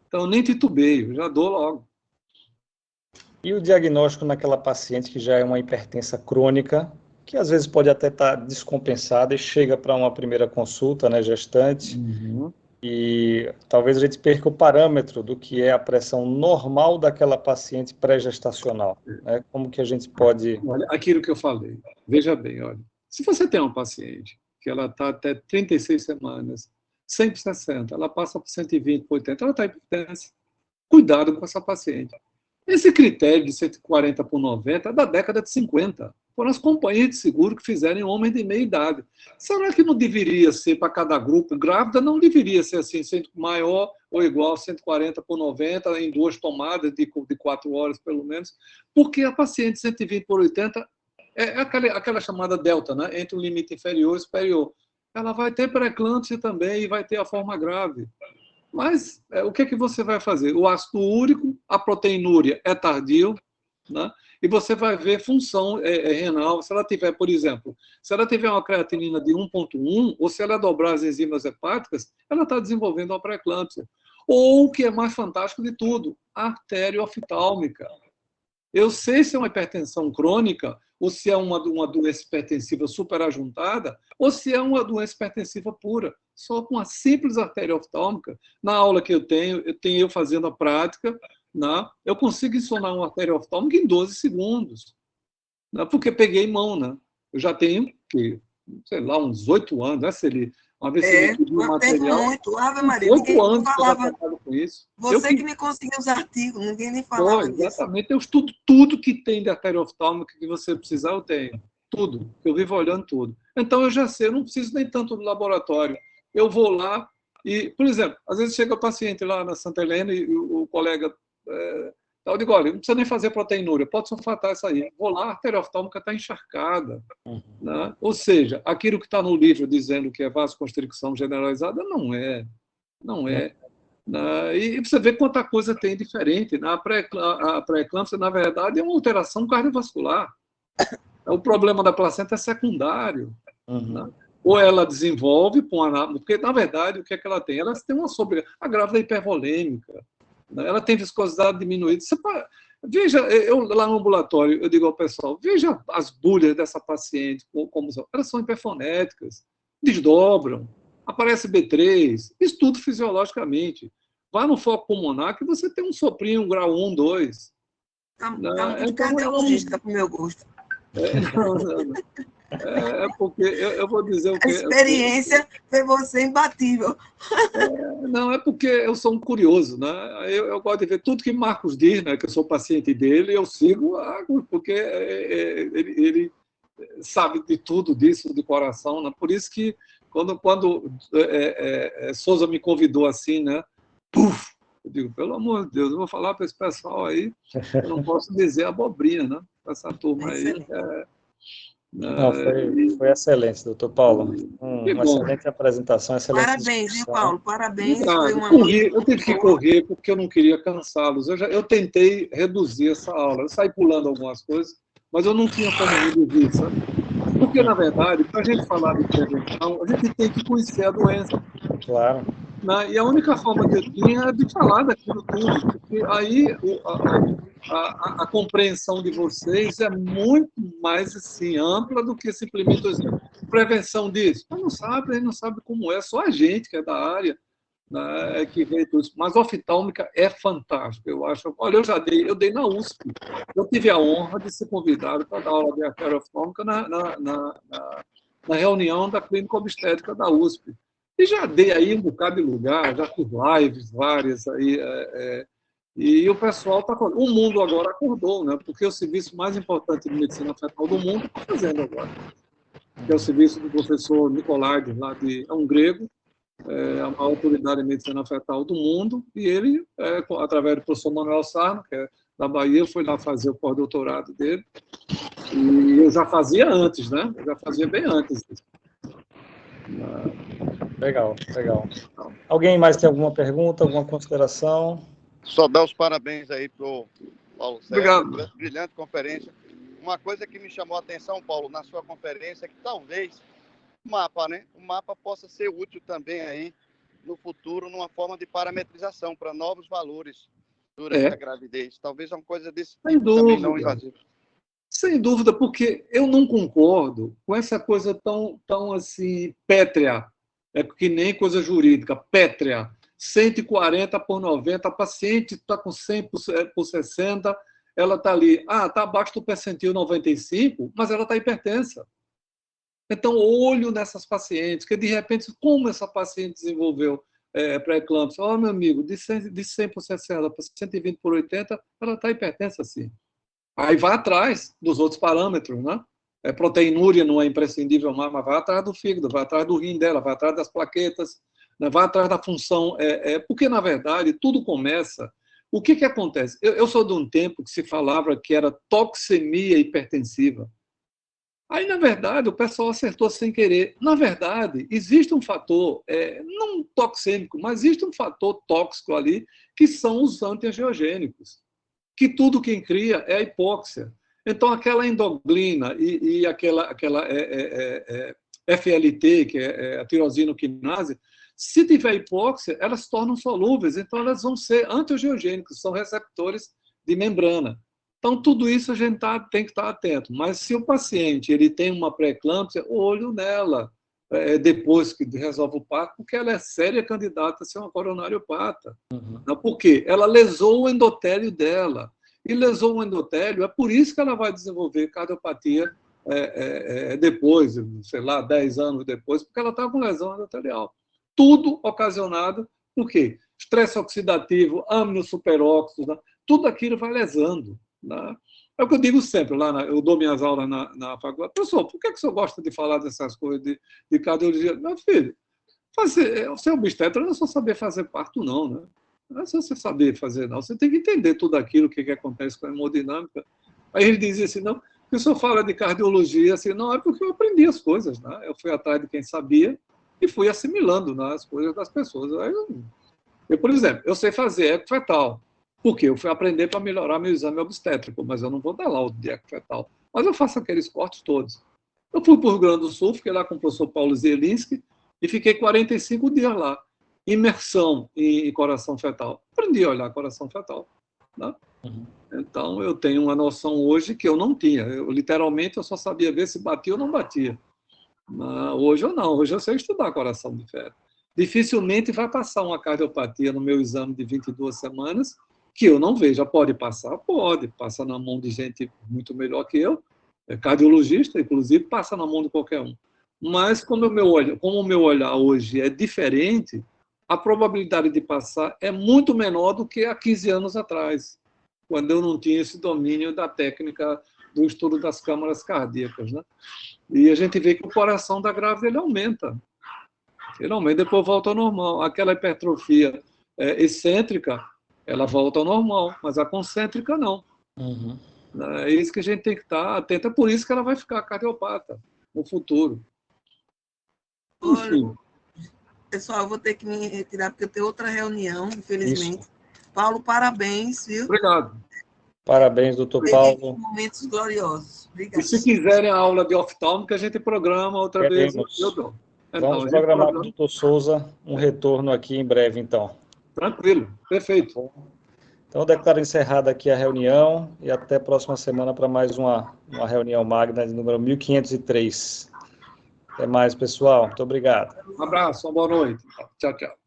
Então, nem titubeio, já dou logo.
E o diagnóstico naquela paciente que já é uma hipertensa crônica, que às vezes pode até estar descompensada e chega para uma primeira consulta, né, gestante, e talvez a gente perca o parâmetro do que é a pressão normal daquela paciente pré-gestacional. Né? Como que a gente pode...
Olha, aquilo que eu falei, veja bem, olha, se você tem uma paciente que ela está até 36 semanas, 100 por 60, ela passa por 120 por 80, ela está hipertensa. Cuidado com essa paciente. Esse critério de 140 por 90 é da década de 50. Foram as companhias de seguro que fizeram em homens de meia idade. Será que não deveria ser para cada grupo? Grávida não deveria ser assim, maior ou igual a 140 por 90 em 2 tomadas de 4 horas, pelo menos, porque a paciente 120 por 80 é aquela chamada delta, né? Entre o limite inferior e superior. Ela vai ter pré-eclâmpsia também e vai ter a forma grave. Mas o que é que você vai fazer? O ácido úrico, a proteinúria é tardio, né? E você vai ver função renal. Se ela tiver, por exemplo, se ela tiver uma creatinina de 1,1, ou se ela dobrar as enzimas hepáticas, ela está desenvolvendo uma pré-eclâmpsia. Ou, o que é mais fantástico de tudo, a artéria oftálmica. Eu sei se é uma hipertensão crônica, ou se é uma doença hipertensiva superajuntada, ou se é uma doença hipertensiva pura, só com uma simples artéria oftálmica. Na aula que eu tenho eu fazendo a prática, né, eu consigo ensinar uma artéria oftálmica em 12 segundos, né, porque peguei mão. Né? Eu já tenho, sei lá, uns 8 anos, né, Celi? Uma vez você me pediu material.
Muito, Ave Maria.
8 anos que eu
falava,
trabalho com isso.
Você que me conseguiu os artigos, ninguém nem falava disso.
Exatamente, eu estudo tudo que tem de artéria oftálmica que você precisar, eu tenho. Tudo, eu vivo olhando tudo. Então, eu já sei, eu não preciso nem tanto do laboratório. Eu vou lá e, por exemplo, às vezes chega o paciente lá na Santa Helena e o colega... eu digo, olha, não precisa nem fazer proteinúria, pode sulfatar essa aí. Vou lá, a artéria oftálmica está encharcada. Né? Ou seja, aquilo que está no livro dizendo que é vasoconstricção generalizada, não é. Não é. E você vê quanta coisa tem diferente. A pré-eclâmpsia, na verdade, é uma alteração cardiovascular. O problema da placenta é secundário. Né? Ou ela desenvolve, porque, na verdade, o que é que ela tem? Ela tem uma a grávida hipervolêmica. Ela tem viscosidade diminuída. Veja, eu lá no ambulatório, eu digo ao pessoal, veja as bolhas dessa paciente, como são. Elas são hiperfonéticas, desdobram, aparece B3, isso tudo fisiologicamente. Vá no foco pulmonar que você tem um soprinho, um grau 1, 2.
Tá muito cardiologista para o meu gosto.
Porque eu vou dizer o que...
A experiência foi você imbatível.
Não, é porque eu sou um curioso, né? Eu gosto de ver tudo que Marcos diz, né? Que eu sou paciente dele, eu sigo, porque ele sabe de tudo disso, de coração, né? Por isso que quando Souza me convidou assim, né? Puf! Eu digo, pelo amor de Deus, eu vou falar para esse pessoal aí, eu não posso dizer abobrinha, né? Essa turma aí.
Não, foi excelente, doutor Paulo. Uma excelente apresentação, excelente
Parabéns,
discussão.
Paulo? Parabéns.
Eu tive que correr porque eu não queria cansá-los. Eu tentei reduzir essa aula. Eu saí pulando algumas coisas, mas eu não tinha como reduzir, sabe? Porque, na verdade, para a gente falar de prevenção, a gente tem que conhecer a doença.
Claro.
E a única forma que eu tinha era de falar daquilo tudo, porque aí a compreensão de vocês é muito mais assim, ampla do que simplesmente prevenção disso. Mas não sabe como é, só a gente que é da área, né, que vê tudo isso. Mas a oftálmica é fantástica, eu acho. Olha, eu dei na USP. Eu tive a honra de ser convidado para dar aula de artéria oftálmica na reunião da clínica obstétrica da USP. E já dei aí um bocado de lugar, já fiz lives várias aí, e o pessoal está... O mundo agora acordou, né? Porque o serviço mais importante de medicina fetal do mundo está fazendo agora. Que é o serviço do professor Nicolaides, é um grego, a maior autoridade em medicina fetal do mundo, e ele, através do professor Manuel Sarno, que é da Bahia, foi lá fazer o pós-doutorado dele, e eu já fazia antes, né? Eu já fazia bem antes.
Legal. Alguém mais tem alguma pergunta, alguma consideração?
Só dar os parabéns aí para o Paulo César.
Obrigado.
Brilhante conferência. Uma coisa que me chamou a atenção, Paulo, na sua conferência, é que talvez o mapa possa ser útil também aí no futuro, numa forma de parametrização para novos valores durante a gravidez. Talvez uma coisa desse tipo também não invasiva.
Sem dúvida, porque eu não concordo com essa coisa tão assim, pétrea, que nem coisa jurídica, pétrea. 140 por 90, a paciente está com 100 por 60, ela está ali, está abaixo do percentil 95, mas ela está hipertensa. Então, olho nessas pacientes, que de repente, como essa paciente desenvolveu pré-eclâmpsia? Meu amigo, de 100 por 60 para 120 por 80, ela está hipertensa, sim. Aí vai atrás dos outros parâmetros, né? Proteinúria não é imprescindível mais, mas vai atrás do fígado, vai atrás do rim dela, vai atrás das plaquetas, né? Vai atrás da função. Porque, na verdade, tudo começa... O que acontece? Eu sou de um tempo que se falava que era toxemia hipertensiva. Aí, na verdade, o pessoal acertou sem querer. Na verdade, existe um fator, não toxêmico, mas existe um fator tóxico ali, que são os antiangiogênicos, que tudo quem cria é a hipóxia. Então, aquela endoglina e aquela FLT, que é a tirosinoquinase, se tiver hipóxia, elas se tornam solúveis, então elas vão ser antiangiogênicos, são receptores de membrana. Então, tudo isso a gente tem que estar atento. Mas se o paciente ele tem uma pré-eclâmpsia, olho nela depois que resolve o parto, porque ela é séria candidata a ser uma coronariopata. Por quê? Ela lesou o endotélio dela. E lesou o endotélio, é por isso que ela vai desenvolver cardiopatia depois, sei lá, 10 anos depois, porque ela estava com lesão endotelial. Tudo ocasionado por quê? Estresse oxidativo, amino superóxido, né? Tudo aquilo vai lesando. Né? É o que eu digo sempre, eu dou minhas aulas na faculdade. Professor, por que o senhor gosta de falar dessas coisas de cardiologia? Meu filho, você é obstetra, não é só saber fazer parto, não, né? Não é só você saber fazer, não. Você tem que entender tudo aquilo que acontece com a hemodinâmica. Aí ele dizia assim, não, o senhor fala de cardiologia, assim, não, é porque eu aprendi as coisas, né? Eu fui atrás de quem sabia e fui assimilando, né, as coisas das pessoas. Aí eu, por exemplo, eu sei fazer eco fetal. Por quê? Eu fui aprender para melhorar meu exame obstétrico, mas eu não vou dar laudo de eco fetal. Mas eu faço aqueles cortes todos. Eu fui para o Rio Grande do Sul, fiquei lá com o professor Paulo Zielinski e fiquei 45 dias lá. Imersão em coração fetal. Aprendi a olhar coração fetal. Né? Uhum. Então, eu tenho uma noção hoje que eu não tinha. Literalmente, eu só sabia ver se batia ou não batia. Mas hoje eu não. Hoje eu sei estudar coração de feto. Dificilmente vai passar uma cardiopatia no meu exame de 22 semanas que eu não veja. Pode passar? Pode. Passa na mão de gente muito melhor que eu. Cardiologista, inclusive, passa na mão de qualquer um. Mas, como o meu olhar hoje é diferente, a probabilidade de passar é muito menor do que há 15 anos atrás, quando eu não tinha esse domínio da técnica do estudo das câmaras cardíacas. Né? E a gente vê que o coração da grávida ele aumenta. Ele aumenta, depois volta ao normal. Aquela hipertrofia excêntrica, ela volta ao normal, mas a concêntrica não. Uhum. É isso que a gente tem que estar atento. É por isso que ela vai ficar cardiopata no futuro.
Enfim. Pessoal, eu vou ter que me retirar, porque eu tenho outra reunião, infelizmente. Isso. Paulo, parabéns, viu?
Obrigado.
Parabéns, doutor Paulo.
Momentos gloriosos. Obrigado.
E se quiserem a aula de oftálmica, a gente programa outra vez. Eu dou.
Então, vamos programar com o doutor Souza um retorno aqui em breve, então.
Tranquilo, perfeito.
Então, eu declaro encerrada aqui a reunião e até a próxima semana para mais uma reunião magna de número 1503. Até mais, pessoal. Muito obrigado.
Um abraço, uma boa noite. Tchau, tchau.